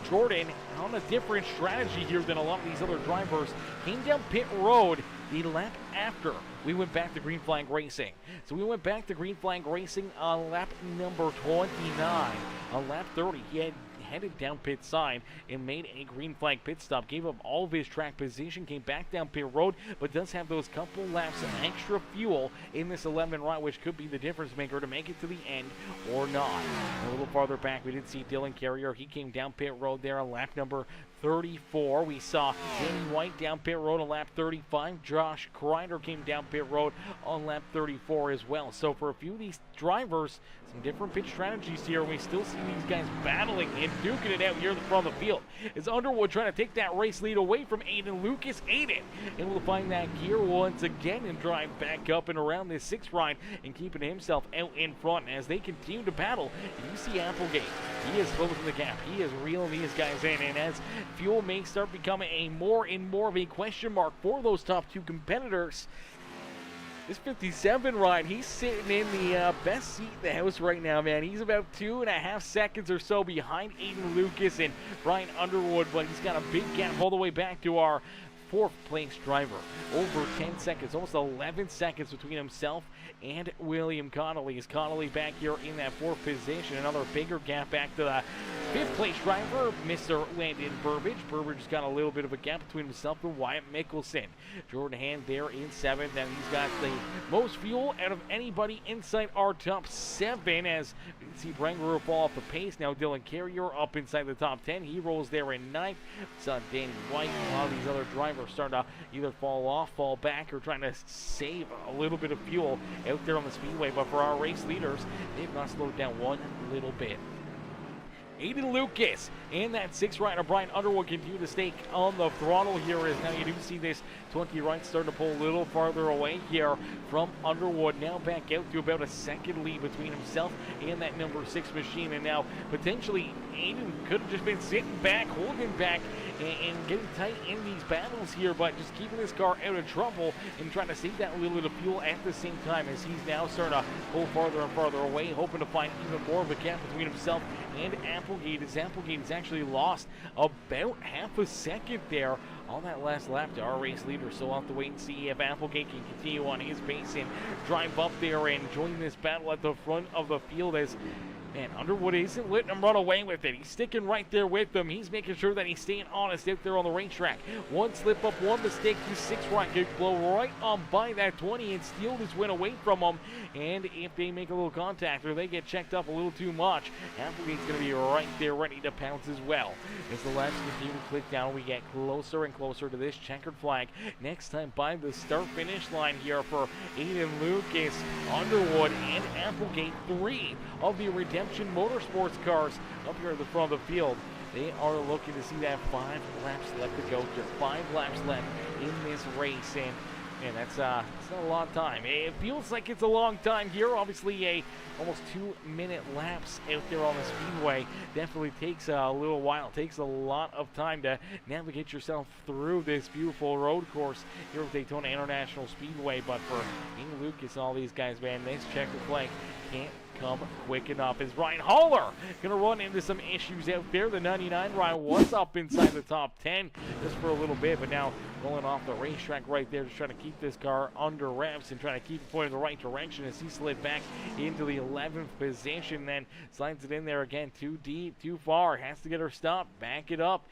Jordan, on a different strategy here than a lot of these other drivers, came down pit road the lap after we went back to Green Flag Racing. So we went back to Green Flag Racing on lap number 29. On lap 30, he had headed down pit side and made a green flag pit stop, gave up all of his track position, came back down pit road, but does have those couple laps of extra fuel in this 11 ride, which could be the difference maker to make it to the end or not. A little farther back, we did see Dylan Carrier. He came down pit road there on lap number 34. We saw Danny White down pit road on lap 35. Josh Kreider came down pit road on lap 34 as well. So for a few of these drivers, some different pit strategies here. We still see these guys battling and duking it out here in the front of the field. Is Underwood trying to take that race lead away from Aiden Lucas? Aiden able to find that gear once again and drive back up and around this 6th ride and keeping himself out in front as they continue to battle. You see Applegate. He is closing the gap. He is reeling these guys in, and as fuel may start becoming a more and more of a question mark for those top 2 competitors, this 57 ride, he's sitting in the best seat in the house right now, man. He's about 2.5 seconds or so behind Aiden Lucas and Brian Underwood, but he's got a big gap all the way back to our 4th place driver. Over 10 seconds, almost 11 seconds between himself and William Connolly. Is Connolly back here in that 4th position? Another bigger gap back to the 5th place driver, Mr. Landon Burbage. Burbage's got a little bit of a gap between himself and Wyatt Mickelson. Jordan Hand there in 7th, and he's got the most fuel out of anybody inside our top 7 as we see Brangler fall off the pace. Now Dylan Carrier up inside the top 10. He rolls there in 9th. Saw Danny White and a lot of these other drivers start to either fall off, fall back, or trying to save a little bit of fuel out there on the speedway. But for our race leaders, they've not slowed down one little bit. Aiden Lucas and that 6th rider Brian Underwood continue to stay on the throttle here as now you do see this 20 right starting to pull a little farther away here from Underwood. Now back out to about a second lead between himself and that number 6 machine, and now potentially Aiden could have just been sitting back, holding back and getting tight in these battles here, but just keeping this car out of trouble and trying to save that little bit of fuel at the same time as he's now starting to pull farther and farther away, hoping to find even more of a gap between himself and Applegate, as Applegate has actually lost about half a second there on that last lap to our race leader. So we'll have to wait and see if Applegate can continue on his pace and drive up there and join this battle at the front of the field, as Man, Underwood isn't letting him run away with it. He's sticking right there with them. He's making sure that he's staying honest out there on the racetrack. One slip up, one mistake, the 6 right could blow right on by that 20 and steal this win away from him. And if they make a little contact or they get checked up a little too much, Applegate's going to be right there ready to pounce as well. As the laps continue to click down, we get closer and closer to this checkered flag. Next time by the start-finish line here for Aiden Lucas, Underwood, and Applegate, 3 of the Redemption Motorsports cars up here at the front of the field. They are looking to see that 5 laps left to go here. 5 laps left in this race, and that's not a long time. It feels like it's a long time here. Obviously, almost 2-minute laps out there on the speedway definitely takes a little while. It takes a lot of time to navigate yourself through this beautiful road course here at Daytona International Speedway. But for Ian Lucas and all these guys, man, this checkered flag can't come quick enough. Is Ryan Haller gonna run into some issues out there? The 99 Ryan was up inside the top 10 just for a little bit, but now rolling off the racetrack right there, just trying to keep this car under wraps and trying to keep it pointing in the right direction as he slid back into the 11th position, then slides it in there again, too deep, too far, has to get her stopped, back it up,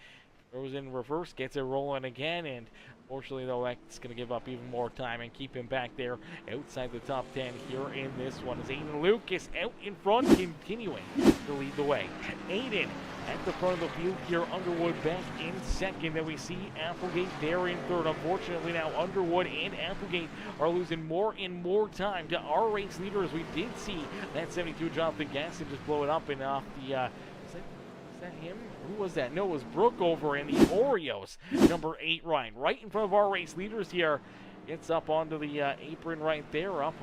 throws in reverse, gets it rolling again, and unfortunately, though, that's going to give up even more time and keep him back there outside the top 10 here in this one. As Aiden Lucas out in front, continuing to lead the way. Aiden at the front of the field here, Underwood back in second. Then we see Applegate there in third. Unfortunately, now Underwood and Applegate are losing more and more time to our race leader, as we did see that 72 drop the gas and just blow it up and off the is that him? Who was that? No, it was Brooke over in the Oreos. Number 8, Ryan, right in front of our race leaders here. Gets up onto the apron right there, up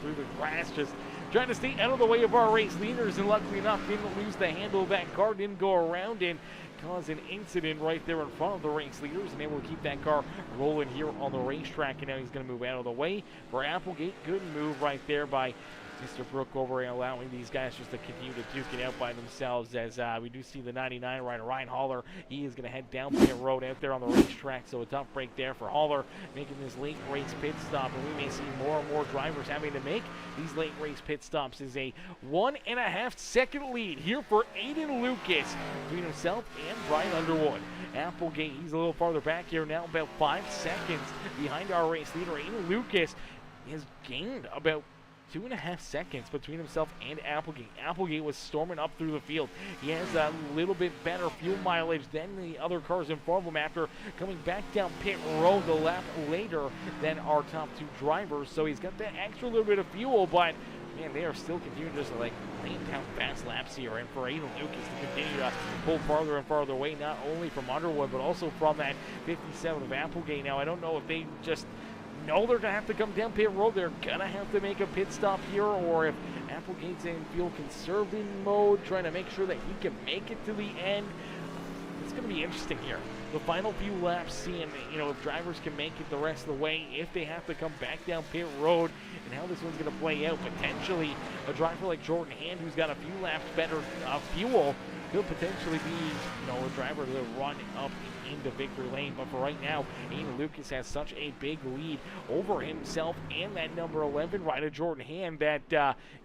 through the grass, just trying to stay out of the way of our race leaders, and luckily enough, didn't lose the handle of that car, didn't go around and cause an incident right there in front of the race leaders, and able to keep that car rolling here on the racetrack. And now he's going to move out of the way for Applegate. Good move right there by Mr. Brooke over and allowing these guys just to continue to duke it out by themselves, as we do see the 99 rider Ryan Haller. He is going to head down pit road out there on the racetrack, so a tough break there for Haller, making this late race pit stop, and we may see more and more drivers having to make these late race pit stops. Is a 1.5 second lead here for Aiden Lucas between himself and Brian Underwood. Applegate, he's a little farther back here now, about 5 seconds behind our race leader. Aiden Lucas has gained about 2.5 seconds between himself and Applegate. Applegate was storming up through the field. He has a little bit better fuel mileage than the other cars in front of him after coming back down pit road the lap later than our top 2 drivers. So he's got that extra little bit of fuel, but man, they are still continuing just to like laying down fast laps here. And for Aiden Lucas to continue to pull farther and farther away, not only from Underwood, but also from that 57 of Applegate. Now, I don't know if they just know they're going to have to come down pit road, they're going to have to make a pit stop here, or if Applegate's in fuel conserving mode, trying to make sure that he can make it to the end. It's going to be interesting here. The final few laps, seeing, if drivers can make it the rest of the way, if they have to come back down pit road, and how this one's going to play out. Potentially, a driver like Jordan Hand, who's got a few laps better fuel, could potentially be, a driver to run up into victory lane. But for right now, Aiden Lucas has such a big lead over himself and that number 11 rider Jordan Hand that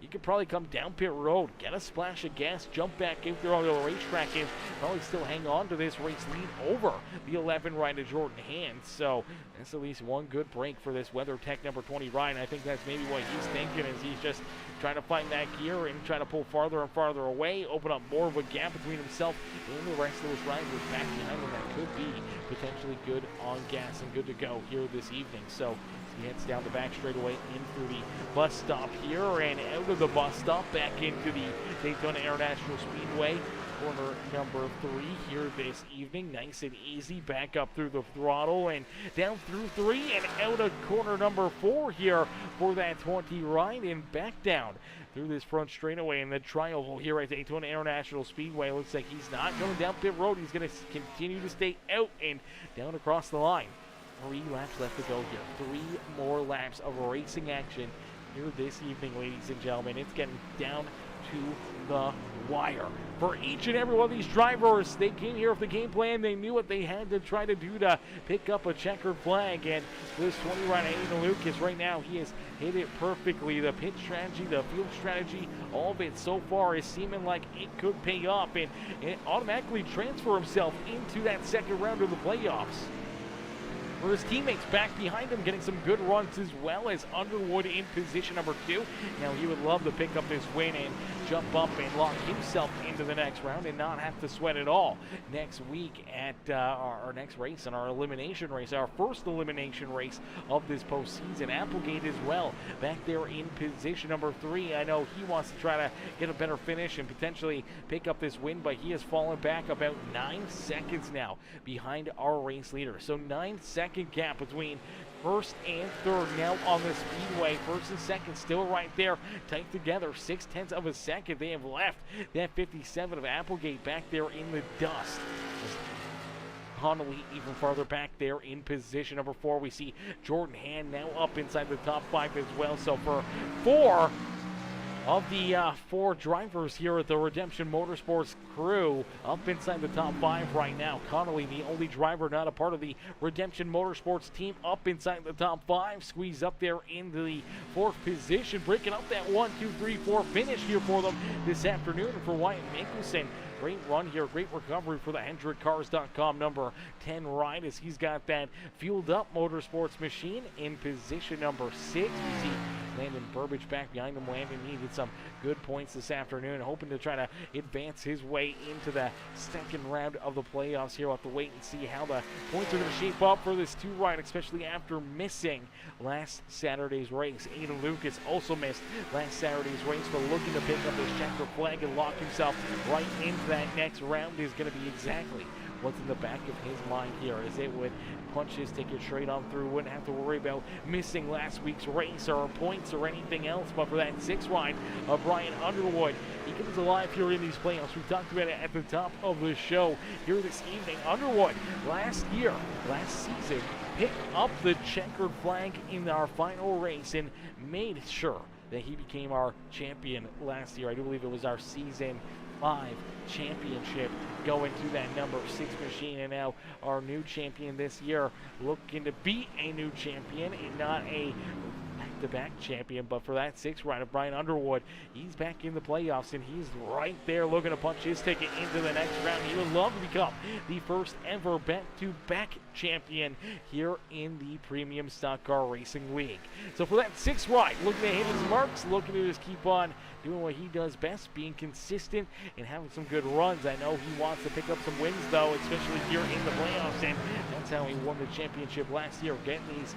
you could probably come down pit road, get a splash of gas, jump back in there on the racetrack, and probably still hang on to this race lead over the 11 rider Jordan Hand. So that's at least one good break for this WeatherTech number 20 Ryan. I think that's maybe what he's thinking, is he's just trying to find that gear and trying to pull farther and farther away, open up more of a gap between himself and the rest of those riders back behind him that could be potentially good on gas and good to go here this evening. So he heads down the back straightaway in through the bus stop here, and out of the bus stop back into the Daytona International Speedway. Corner number 3 here this evening. Nice and easy. Back up through the throttle and down through 3 and out of corner number 4 here for that 20 ride, and back down through this front straightaway in the tri-oval here at Daytona International Speedway. Looks like he's not going down pit road. He's going to continue to stay out and down across the line. 3 laps left to go here. 3 more laps of racing action here this evening, ladies and gentlemen. It's getting down to the wire. For each and every one of these drivers, they came here with the game plan. They knew what they had to try to do to pick up a checkered flag. And this 20 rider, Aiden Lucas, right now, he has hit it perfectly. The pit strategy, the field strategy, all of it so far is seeming like it could pay off and automatically transfer himself into that second round of the playoffs. For his teammates back behind him, getting some good runs as well as Underwood in position number 2. Now he would love to pick up this win and jump up and lock himself into the next round and not have to sweat at all. Next week at our next race and our elimination race, our first elimination race of this postseason. Applegate as well, back there in position number 3. I know he wants to try to get a better finish and potentially pick up this win, but he has fallen back about 9 seconds now behind our race leader. So 9 second gap between first and third now on the speedway. First and second still right there, tight together. 0.6 of a second they have left that 57 of Applegate back there in the dust. Connolly even farther back there in position number 4. We see Jordan Hand now up inside the top 5 as well. So for 4 of the 4 drivers here at the Redemption Motorsports crew up inside the top 5 right now. Connolly, the only driver not a part of the Redemption Motorsports team, up inside the top 5. Squeeze up there into the 4th position, breaking up that 1, 2, 3, 4 finish here for them this afternoon. And for Wyatt Mickelson, great run here, great recovery for the HendrickCars.com number 10 ride as he's got that fueled up motorsports machine in position number 6. We see Landon Burbage back behind him. Landon needed some good points this afternoon, hoping to try to advance his way into the second round of the playoffs here. We'll have to wait and see how the points are going to shape up for this 2 ride, especially after missing last Saturday's race. Aiden Lucas also missed last Saturday's race, but looking to pick up his checker flag and lock himself right into that next round is going to be exactly what's in the back of his mind here, as it would punch his ticket straight on through. Wouldn't have to worry about missing last week's race or points or anything else. But for that 6th ride of Brian Underwood, he comes alive here in these playoffs. We talked about it at the top of the show here this evening. Underwood last season, picked up the checkered flag in our final race and made sure that he became our champion last year. I do believe it was our season 5 championship going to that number 6 machine, and now our new champion this year, looking to be a new champion and not a back-to-back champion. But for that 6th ride of Brian Underwood, he's back in the playoffs and he's right there looking to punch his ticket into the next round. He would love to become the first ever back-to-back champion here in the Premium Stock Car Racing League. So for that 6th ride, looking to hit his marks, looking to just keep on doing what he does best, being consistent and having some good runs. I know he wants to pick up some wins though, especially here in the playoffs, and that's how he won the championship last year, getting these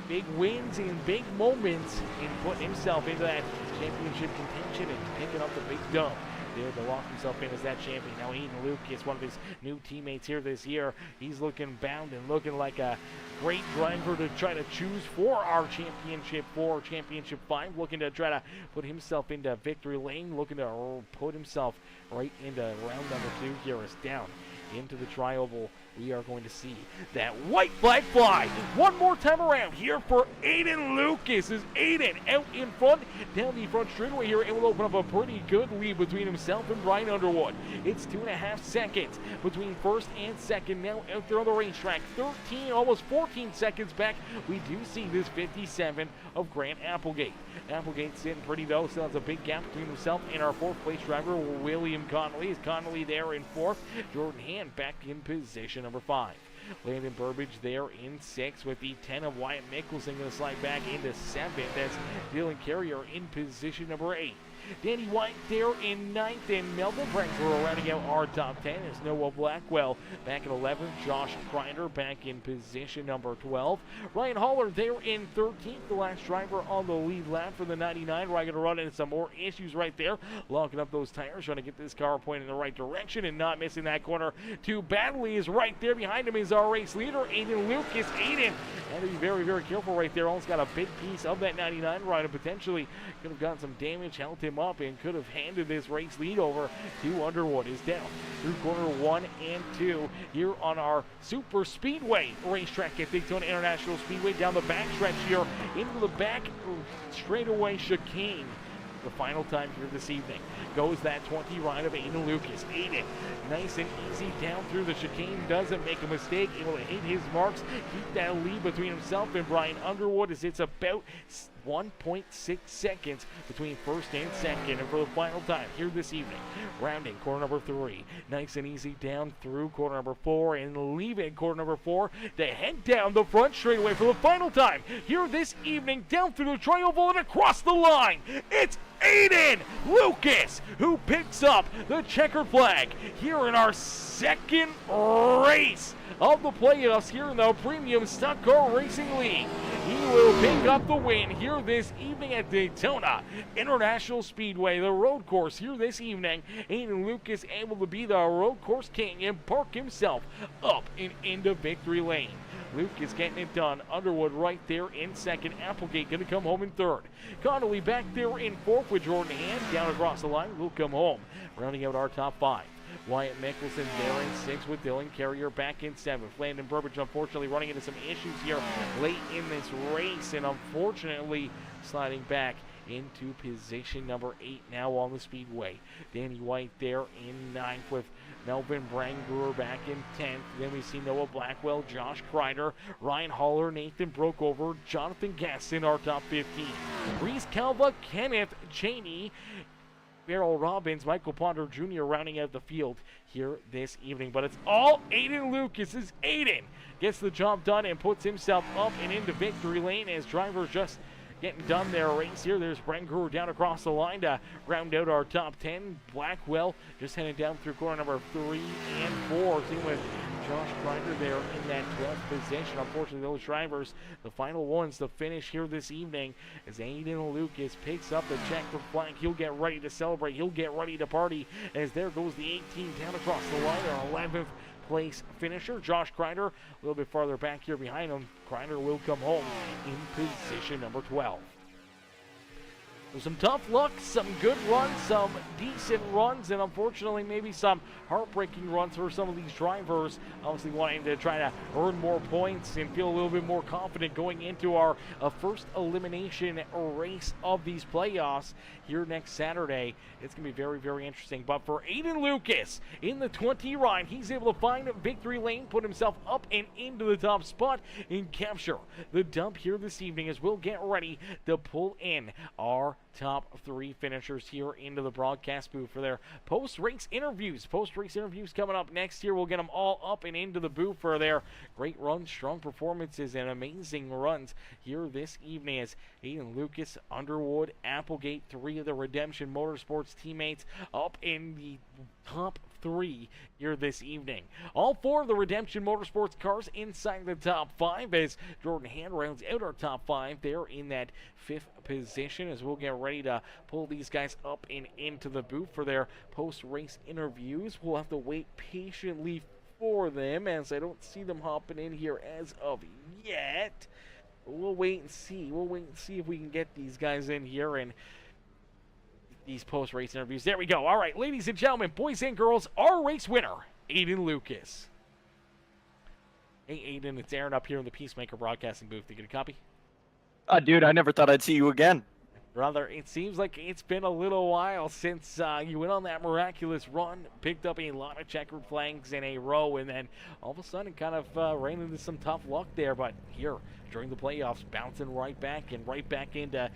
big wins and big moments and putting himself into that championship contention and picking up the big dub there to lock himself in as that champion. Now Aiden Lucas, one of his new teammates here this year, he's looking bound and looking like a great driver to try to choose for our championship 4, championship 5, looking to try to put himself into victory lane, looking to put himself right into round number 2 here as down into the tri-oval. We are going to see that white flag fly one more time around here for Aiden Lucas. As Aiden out in front, down the front straightaway here, it will open up a pretty good lead between himself and Brian Underwood. It's 2.5 seconds between first and second now out there on the racetrack. 13, almost 14 seconds back, we do see this 57 of Grant Applegate. Applegate sitting pretty though, still has a big gap between himself and our 4th place driver, William Connolly. Is Connolly there in 4th, Jordan Hand back in position number 5. Landon Burbage there in 6th with the 10 of Wyatt Mickelson going to slide back into 7th. That's Dylan Carrier in position number 8. Danny White there in 9th, and Melvin Prankler rounding out our top 10 is Noah Blackwell back at 11th. Josh Kreider back in position number 12. Ryan Haller there in 13th, the last driver on the lead lap for the 99. We're going to run into some more issues right there, locking up those tires, trying to get this car pointed in the right direction and not missing that corner too badly. Is right there behind him is our race leader, Aiden Lucas. Aiden had to be very, very careful right there. Almost got a big piece of that 99 ride and potentially could have gotten some damage, held him him up and could have handed this race lead over to Underwood. Is down through corner 1 and 2 here on our Super Speedway racetrack at Daytona International Speedway. Down the backstretch here into the back straightaway chicane. The final time here this evening goes that 20 ride of Aiden Lucas. Aiden, nice and easy down through the chicane, doesn't make a mistake, able to hit his marks, keep that lead between himself and Brian Underwood as it's about 1.6 seconds between first and second. And for the final time here this evening, rounding corner number 3, nice and easy down through corner number 4 and leaving corner number 4 to head down the front straightaway for the final time here this evening, down through the tri-oval and across the line. It's Aiden Lucas who picks up the checkered flag here in our second race of the playoffs here in the Premium Stock Car Racing League. He will pick up the win here this evening at Daytona International Speedway, the road course here this evening. Aiden Lucas able to be the road course king and park himself up and into victory lane. Luke is getting it done. Underwood right there in second. Applegate going to come home in third. Connolly back there in fourth with Jordan Hand down across the line. Will come home. Rounding out our top 5. Wyatt Mickelson there in 6th with Dylan Carrier back in 7th. Landon Burbage unfortunately running into some issues here late in this race and unfortunately sliding back into position number 8 now on the speedway. Danny White there in 9th with Melvin Branguer back in 10th. Then we see Noah Blackwell, Josh Kreider, Ryan Haller, Nathan Brokover, Jonathan Guest in our top 15. Reese Calva, Kenneth Cheney, Errol Robbins, Michael Ponder Jr. rounding out the field here this evening. But it's all Aiden Lucas as Aiden gets the job done and puts himself up and into victory lane as drivers just getting done their race here. There's Brent Brewer down across the line to round out our top 10. Blackwell just heading down through corner number 3 and 4. Same with Josh Kreider there in that 12th position. Unfortunately, those drivers, the final ones to finish here this evening as Aiden Lucas picks up the checkered flag. He'll get ready to celebrate. He'll get ready to party as there goes the 18 down across the line. Our 11th place finisher, Josh Kreider, a little bit farther back here behind him. Kreider will come home in position number 12. So some tough luck, some good runs, some decent runs, and unfortunately maybe some heartbreaking runs for some of these drivers. Obviously wanting to try to earn more points and feel a little bit more confident going into our first elimination race of these playoffs here next Saturday. It's going to be very, very interesting. But for Aiden Lucas in the 20 ride, he's able to find victory lane, put himself up and into the top spot, and capture the dump here this evening as we'll get ready to pull in our top 3 finishers here into the broadcast booth for their post-race interviews. Post-race interviews coming up next year. We'll get them all up and into the booth for their great runs, strong performances, and amazing runs here this evening as Aiden Lucas, Underwood, Applegate, 3 of the Redemption Motorsports teammates up in the top 3 here this evening. All 4 of the Redemption Motorsports cars inside the top 5 as Jordan Hand rounds out our top 5 there in that 5th position as we'll get ready to pull these guys up and into the booth for their post-race interviews. We'll have to wait patiently for them as I don't see them hopping in here as of yet. We'll wait and see. We'll wait and see if we can get these guys in here and these post-race interviews. There we go. All right, ladies and gentlemen, boys and girls, our race winner, Aiden Lucas. Hey, Aiden, it's Aaron up here in the Peacemaker Broadcasting booth. You get a copy? Dude, I never thought I'd see you again. Brother, it seems like it's been a little while since you went on that miraculous run, picked up a lot of checkered flags in a row, and then all of a sudden kind of ran into some tough luck there. But here, during the playoffs, bouncing right back into,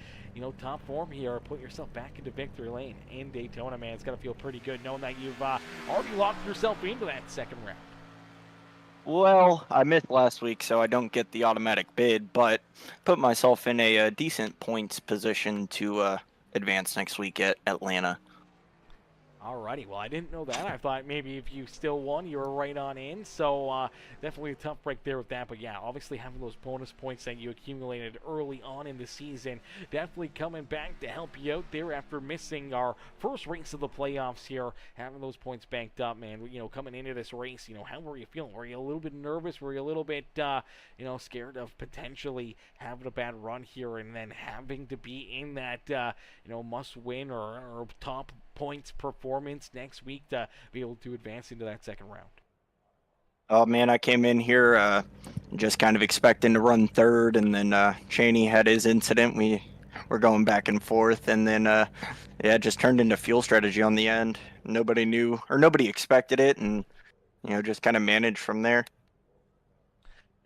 top form here. Put yourself back into victory lane in Daytona, man. It's got to feel pretty good knowing that you've already locked yourself into that second round. Well, I missed last week, so I don't get the automatic bid, but put myself in a decent points position to advance next week at Atlanta. Alrighty, well, I didn't know that. I thought maybe if you still won, you were right on in. So definitely a tough break there with that. But yeah, obviously having those bonus points that you accumulated early on in the season, definitely coming back to help you out there after missing our first race of the playoffs here. Having those points banked up, man. Coming into this race, how were you feeling? Were you a little bit nervous? Were you a little bit, scared of potentially having a bad run here and then having to be in that, must-win or top points performance next week to be able to advance into that second round? Oh man, I came in here just kind of expecting to run third, and then Cheney had his incident. We were going back and forth, and then yeah, it just turned into fuel strategy on the end. Nobody knew or nobody expected it, and just kind of managed from there.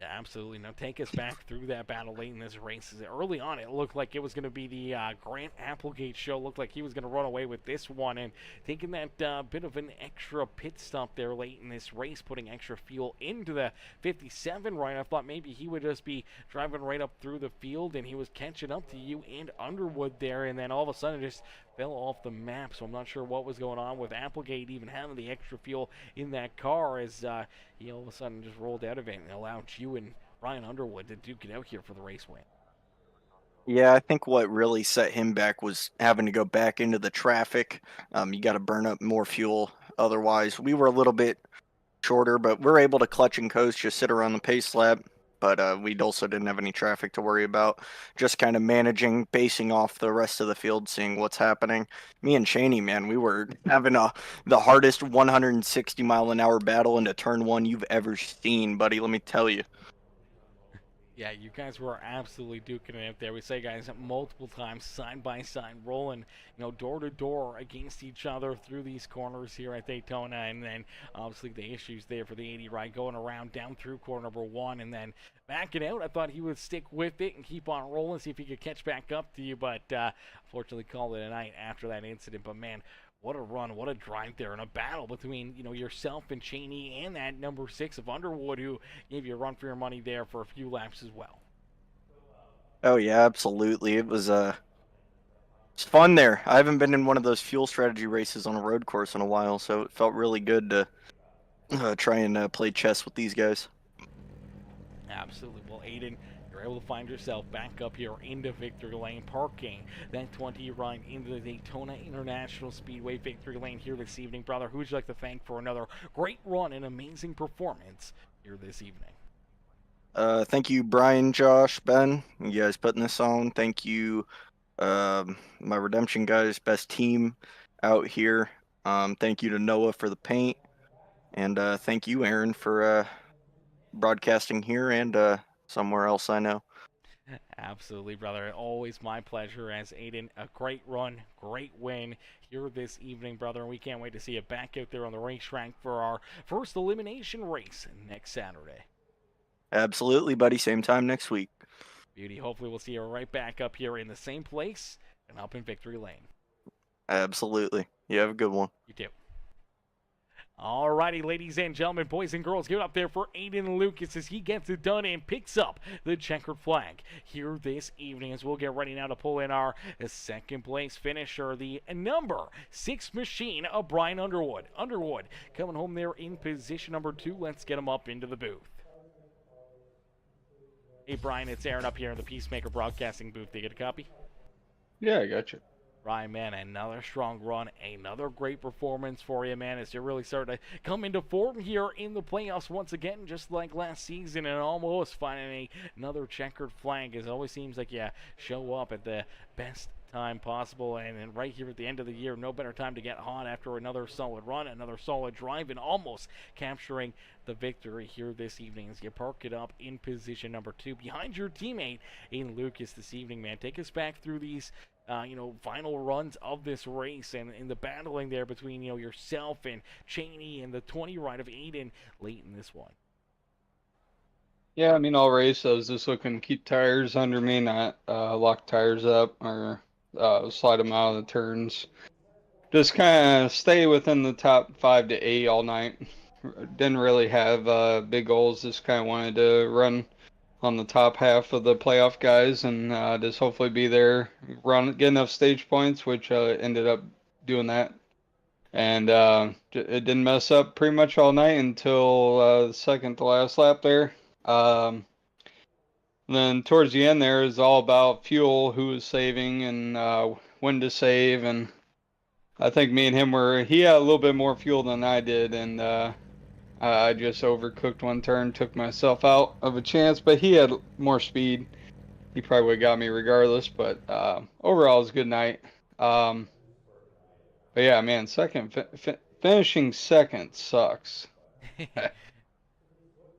Yeah, absolutely. Now take us back through that battle late in this race. Early on, it looked like it was going to be the Grant Applegate show. Looked like he was going to run away with this one, and taking that bit of an extra pit stop there late in this race, putting extra fuel into the 57 right. I thought maybe he would just be driving right up through the field, and he was catching up to you and Underwood there, and then all of a sudden just fell off the map. So I'm not sure what was going on with Applegate even having the extra fuel in that car as he all of a sudden just rolled out of it and allowed you and Ryan Underwood to duke it out here for the race win. Yeah, I think what really set him back was having to go back into the traffic. You got to burn up more fuel. Otherwise, we were a little bit shorter, but we're able to clutch and coast, just sit around the pace lap. But we also didn't have any traffic to worry about. Just kind of managing, basing off the rest of the field, seeing what's happening. Me and Cheney, man, we were having the hardest 160-mile-an-hour battle into turn one you've ever seen, buddy. Let me tell you. Yeah, you guys were absolutely duking it out there. We say, guys, multiple times, side by side, rolling, door to door against each other through these corners here at Daytona. And then, obviously, the issues there for the 80 ride going around down through corner number one and then backing out. I thought he would stick with it and keep on rolling, see if he could catch back up to you. But, unfortunately, called it a night after that incident. But, man, what a run, what a drive there, and a battle between, yourself and Cheney and that number 6 of Underwood, who gave you a run for your money there for a few laps as well. Oh yeah, absolutely. It's fun there. I haven't been in one of those fuel strategy races on a road course in a while, so it felt really good to try and play chess with these guys. Absolutely. Well, Aiden, you're able to find yourself back up here into victory lane, parking that 20 ride into the Daytona International Speedway victory lane here this evening. Brother, who would you like to thank for another great run and amazing performance here this evening? Thank you, Brian, Josh, Ben. You guys putting this on. Thank you, my Redemption guys, best team out here. Thank you to Noah for the paint. And thank you, Aaron, for broadcasting here and somewhere else I know. Absolutely, brother. Always my pleasure. As Aiden, a great run, great win here this evening, brother. And we can't wait to see you back out there on the racetrack for our first elimination race next Saturday. Absolutely, buddy. Same time next week. Beauty. Hopefully we'll see you right back up here in the same place and up in victory lane. Absolutely. You have a good one. You too. Alrighty, ladies and gentlemen, boys and girls, give it up there for Aiden Lucas as he gets it done and picks up the checkered flag here this evening as we'll get ready now to pull in our second place finisher, the number 6 machine of Brian Underwood. Underwood coming home there in position number 2. Let's get him up into the booth. Hey, Brian, it's Aaron up here in the Peacemaker Broadcasting booth. Do you get a copy? Yeah, I got you. Ryan, man, another strong run, another great performance for you, man, as you really start to come into form here in the playoffs once again, just like last season, and almost finding another checkered flag. It always seems like you show up at the best time possible, and right here at the end of the year, no better time to get hot after another solid run, another solid drive, and almost capturing the victory here this evening as you park it up in position number 2 behind your teammate Aiden Lucas this evening, man. Take us back through these final runs of this race and in the battling there between, yourself and Cheney and the 20 ride of Aiden late in this one. Yeah, I mean, all race, I was just looking to keep tires under me, not lock tires up or slide them out of the turns. Just kind of stay within the top 5 to 8 all night. Didn't really have big goals, just kind of wanted to run on the top half of the playoff guys and just hopefully be there, get enough stage points, which ended up doing that. and it didn't mess up pretty much all night until the second to last lap there. Then towards the end there is all about fuel, who was saving, and when to save. And I think me and him he had a little bit more fuel than I did, and I just overcooked one turn, took myself out of a chance. But he had more speed. He probably would have got me regardless. But overall, it was a good night. But yeah, man, finishing second sucks.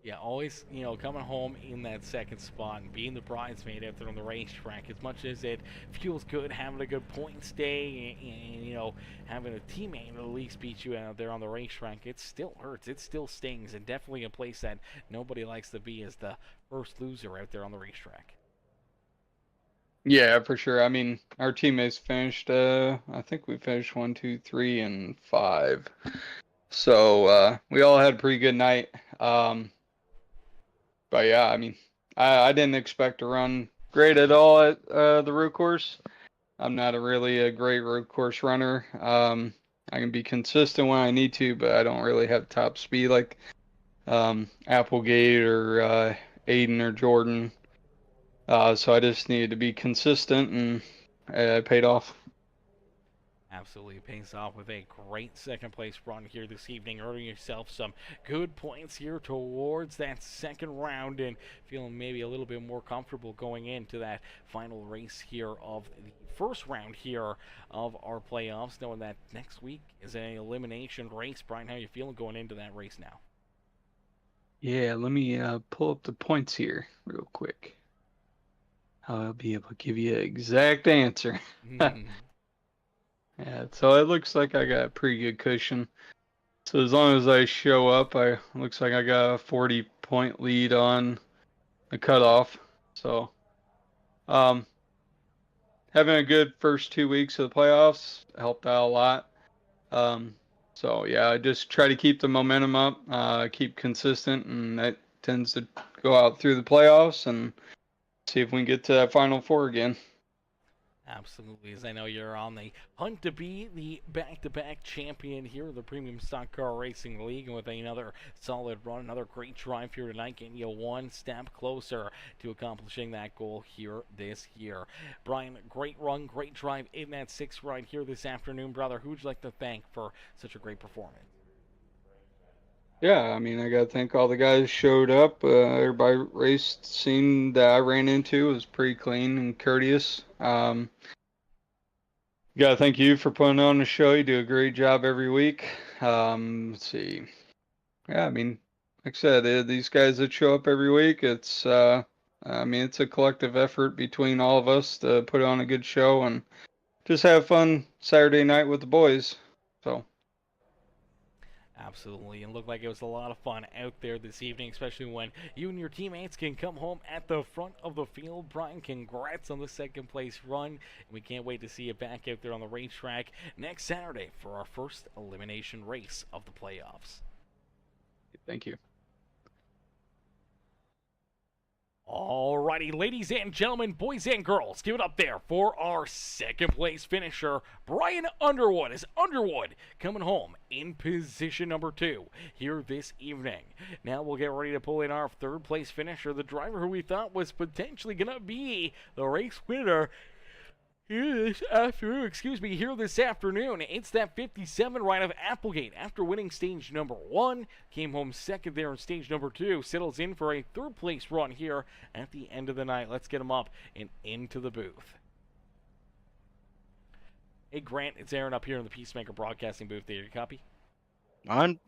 Yeah, always, coming home in that second spot and being the bridesmaid out there on the racetrack, as much as it feels good having a good points day and having a teammate at least beat you out there on the racetrack, it still hurts, it still stings, and definitely a place that nobody likes to be as the first loser out there on the racetrack. Yeah, for sure. I mean, our teammates finished, I think we finished 1, 2, 3, and 5. So we all had a pretty good night. But yeah, I mean, I didn't expect to run great at all at the road course. I'm not really a great road course runner. I can be consistent when I need to, but I don't really have top speed like Applegate or Aiden or Jordan. So I just needed to be consistent, and it paid off. Absolutely pays off with a great second place run here this evening, earning yourself some good points here towards that second round and feeling maybe a little bit more comfortable going into that final race here of the first round here of our playoffs, knowing that next week is an elimination race. Brian, how are you feeling going into that race now? Yeah, let me pull up the points here real quick. I'll be able to give you an exact answer. Yeah, so it looks like I got a pretty good cushion. So as long as I show up, looks like I got a 40-point lead on the cutoff. So, having a good first 2 weeks of the playoffs helped out a lot. So yeah, I just try to keep the momentum up, keep consistent, and that tends to go out through the playoffs and see if we can get to that Final Four again. Absolutely, as I know you're on the hunt to be the back-to-back champion here of the Premium Stock Car Racing League, and with another solid run, another great drive here tonight, getting you one step closer to accomplishing that goal here this year. Brian, great run, great drive in that sixth ride here this afternoon, brother. Who would you like to thank for such a great performance? Yeah, I mean, I gotta thank all the guys who showed up. Everybody raced scene that I ran into was pretty clean and courteous. Gotta thank you for putting on the show. You do a great job every week. Let's see. Yeah, I mean, like I said, these guys that show up every week, it's it's a collective effort between all of us to put on a good show and just have fun Saturday night with the boys. So. Absolutely, and looked like it was a lot of fun out there this evening, especially when you and your teammates can come home at the front of the field. Brian, congrats on the second place run, and we can't wait to see you back out there on the racetrack next Saturday for our first elimination race of the playoffs. Thank you. Alrighty, ladies and gentlemen, boys and girls, give it up there for our second place finisher, Brian Underwood. As Underwood coming home in position number 2 here this evening. Now we'll get ready to pull in our third place finisher, the driver who we thought was potentially going to be the race winner here this afternoon. It's that 57 ride of Applegate. After winning stage number 1, came home second there in stage number 2, settles in for a third place run here at the end of the night. Let's get him up and into the booth. Hey Grant, it's Aaron up here in the Peacemaker Broadcasting booth. There, you copy?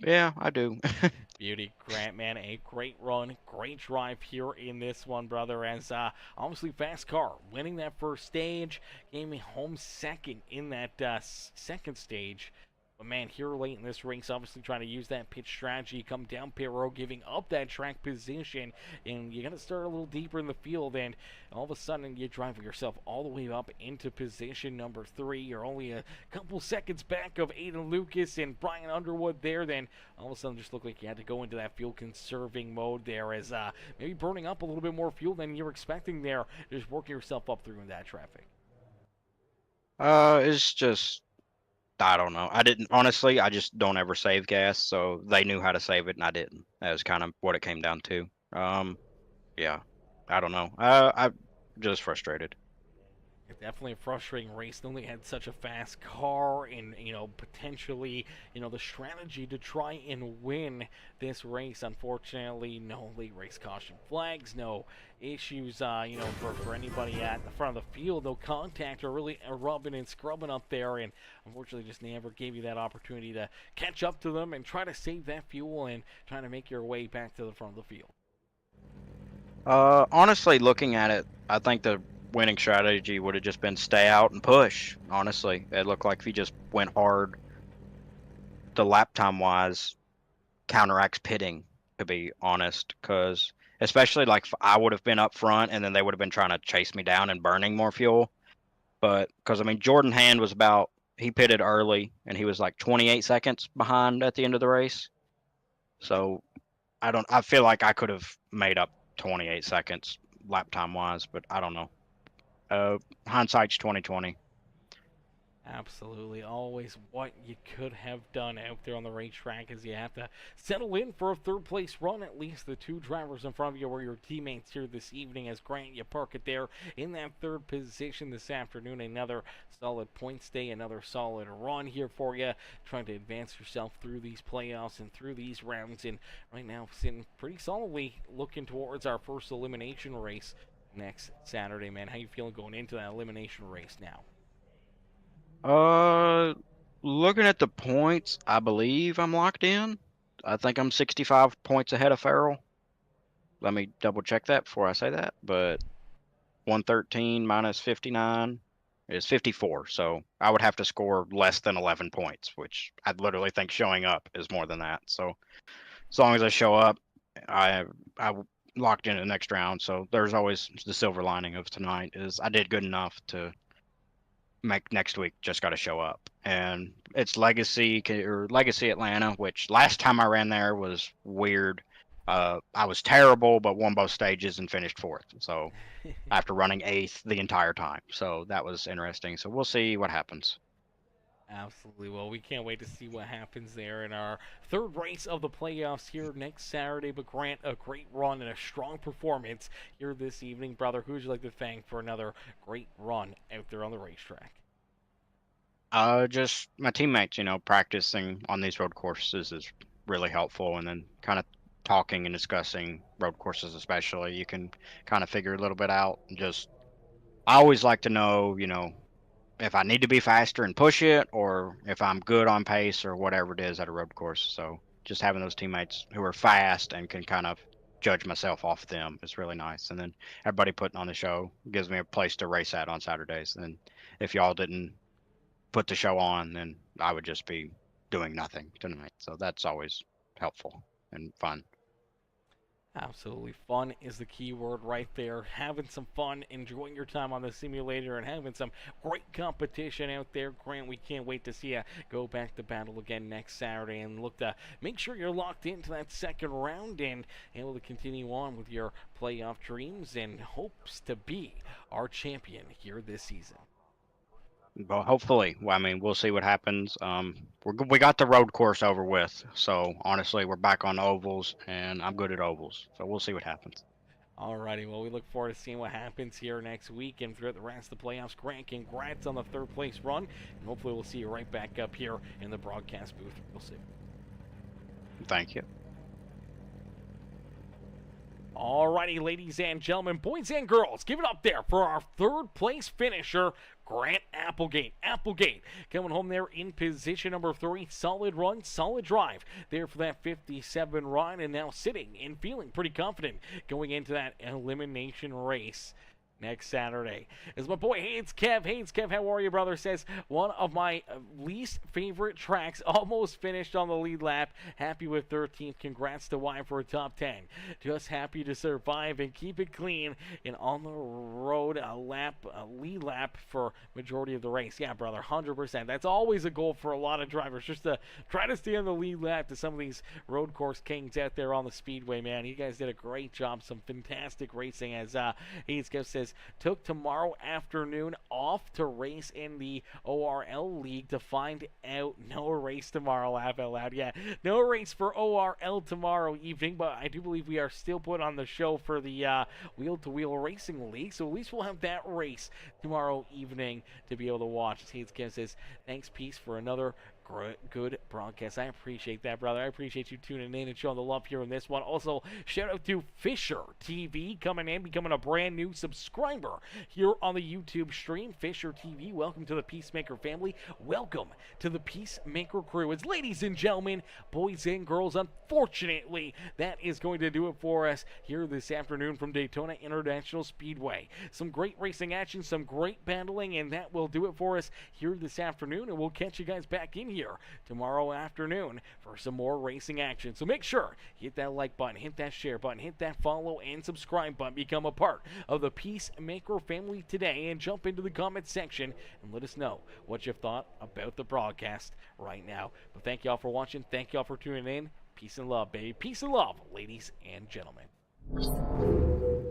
Yeah, I do. Beauty, Grant, man, a great run, great drive here in this one, brother, as obviously fast car, winning that first stage, came home second in that second stage. But man, here late in this race, obviously trying to use that pitch strategy, come down pit road, giving up that track position, and you're going to start a little deeper in the field, and all of a sudden you're driving yourself all the way up into position number 3. You're only a couple seconds back of Aiden Lucas and Brian Underwood there. Then all of a sudden just looked like you had to go into that fuel conserving mode there, as maybe burning up a little bit more fuel than you were expecting there, just working yourself up through in that traffic. It's just I don't know. I didn't honestly. I just don't ever save gas, so they knew how to save it, and I didn't. That was kind of what it came down to. Yeah, I don't know. I'm just frustrated. It's definitely a frustrating race. They only had such a fast car, and potentially, the strategy to try and win this race. Unfortunately, no late race caution flags, no issues. For anybody at the front of the field, no contact or really rubbing and scrubbing up there, and unfortunately, just never gave you that opportunity to catch up to them and try to save that fuel and trying to make your way back to the front of the field. Honestly, looking at it, I think the winning strategy would have just been stay out and push. Honestly, it looked like if he just went hard, the lap time wise, counteracts pitting. To be honest, because especially like if I would have been up front and then they would have been trying to chase me down and burning more fuel. But because I mean, Jordan Hand was he pitted early and he was like 28 seconds behind at the end of the race. So I feel like I could have made up 28 seconds lap time wise, but I don't know. Hindsight's 2020. Absolutely. Always what you could have done out there on the racetrack is you have to settle in for a third place run. At least the two drivers in front of you were your teammates here this evening. As Grant, you park it there in that third position this afternoon. Another solid points day, another solid run here for you. Trying to advance yourself through these playoffs and through these rounds. And right now, sitting pretty solidly looking towards our first elimination race next Saturday, man. How you feeling going into that elimination race now? Looking at the points, I believe I'm locked in. I think I'm 65 points ahead of Farrell. Let me double check that before I say that. But 113 minus 59 is 54. So I would have to score less than 11 points, which I literally think showing up is more than that. So as long as I show up, I locked in the next round. So there's always the silver lining of tonight is I did good enough to make next week. Just got to show up, and it's Legacy Atlanta, which last time I ran there was weird. I was terrible, but won both stages and finished fourth. So after running eighth the entire time, so that was interesting. So we'll see what happens. Absolutely. Well, we can't wait to see what happens there in our third race of the playoffs here next Saturday. But Grant, a great run and a strong performance here this evening. Brother, who would you like to thank for another great run out there on the racetrack? Just my teammates, practicing on these road courses is really helpful, and then kind of talking and discussing road courses, especially, you can kind of figure a little bit out. I always like to know, if I need to be faster and push it, or if I'm good on pace or whatever it is at a road course. So just having those teammates who are fast and can kind of judge myself off them is really nice. And then everybody putting on the show gives me a place to race at on Saturdays. And if y'all didn't put the show on, then I would just be doing nothing tonight. So that's always helpful and fun. Absolutely. Fun is the key word right there. Having some fun, enjoying your time on the simulator, and having some great competition out there. Grant, we can't wait to see you go back to battle again next Saturday and look to make sure you're locked into that second round and able to continue on with your playoff dreams and hopes to be our champion here this season. Well, hopefully. Well, I mean, we'll see what happens. We got the road course over with, so honestly, we're back on ovals, and I'm good at ovals. So we'll see what happens. Alrighty, well, we look forward to seeing what happens here next week and throughout the rest of the playoffs. Grant, congrats on the third place run, and hopefully we'll see you right back up here in the broadcast booth. We'll see. Thank you. Alrighty, ladies and gentlemen, boys and girls, give it up there for our third place finisher, Grant Applegate. Applegate coming home there in position number 3. Solid run, solid drive there for that 57 run, and now sitting and feeling pretty confident going into that elimination race next Saturday. Is my boy Haynes Kev. Haynes Kev, how are you, brother? Says one of my least favorite tracks, almost finished on the lead lap. Happy with 13th. Congrats to Y for a top 10. Just happy to survive and keep it clean and on the road a lead lap for majority of the race. Yeah, brother, 100%. That's always a goal for a lot of drivers, just to try to stay on the lead lap to some of these road course kings out there on the speedway, man. You guys did a great job. Some fantastic racing, as Haynes Kev says. Enterprises took tomorrow afternoon off to race in the ORL League to find out. No race tomorrow, laugh out loud. Yeah, no race for ORL tomorrow evening, but I do believe we are still put on the show for the Wheel-to-Wheel Racing League, so at least we'll have that race tomorrow evening to be able to watch. Hayes Kim says, thanks, Peace, for another good broadcast. I appreciate that, brother. I appreciate you tuning in and showing the love here in this one. Also, shout out to Fisher TV coming in, becoming a brand new subscriber here on the YouTube stream. Fisher TV, welcome to the Peacemaker family. Welcome to the Peacemaker crew. It's ladies and gentlemen, boys and girls. Unfortunately, that is going to do it for us here this afternoon from Daytona International Speedway. Some great racing action, some great battling, and that will do it for us here this afternoon. And we'll catch you guys back in here tomorrow afternoon for some more racing action. So make sure hit that like button, hit that share button, hit that follow and subscribe button, become a part of the Peacemaker family today, and jump into the comment section and let us know what you've thought about the broadcast right now. But thank y'all for watching, thank y'all for tuning in. Peace and love, baby. Peace and love, ladies and gentlemen.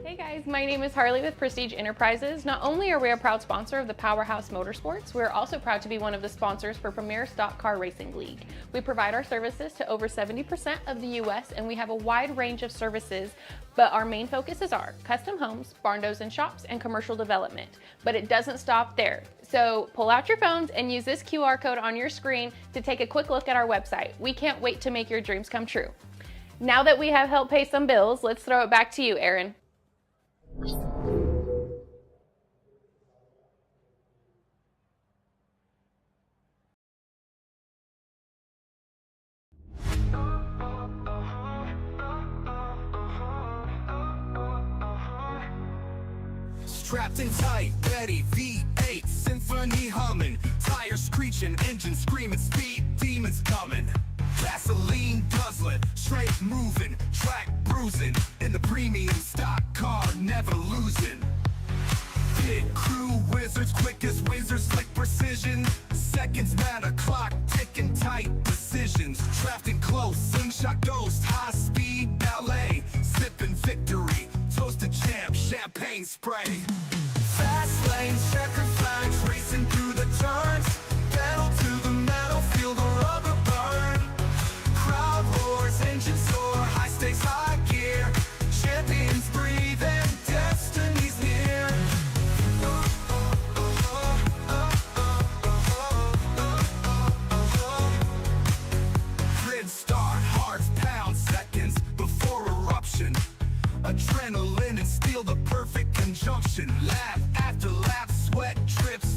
Hey guys, my name is Harley with Prestige Enterprises. Not only are we a proud sponsor of the Powerhouse Motorsports, we're also proud to be one of the sponsors for Premier Stock Car Racing League. We provide our services to over 70% of the US, and we have a wide range of services, but our main focuses are custom homes, barn doors and shops, and commercial development. But it doesn't stop there. So pull out your phones and use this QR code on your screen to take a quick look at our website. We can't wait to make your dreams come true. Now that we have helped pay some bills, let's throw it back to you, Aaron. Strapped in tight, ready, V8, symphony humming, tires screeching, engine screaming, speed demons coming. Gasoline guzzling, straight moving, track bruising, in the premium stock car, never losing. Pit crew wizards, quick as wizards, slick precision. Seconds matter, clock ticking, tight decisions. Drafting close, slingshot ghost, high speed ballet. Sipping victory, toasted champ, champagne spray. Fast lane, checker flags, racing through the turns. Pedal to the metal, feel the rubber burn. Crowd roars, engine soar, high stakes, high gear. Champions breathe and destiny's near. Grid start, hearts pound, seconds before eruption. Adrenaline and steel, the perfect conjunction. Lap after lap, sweat drips.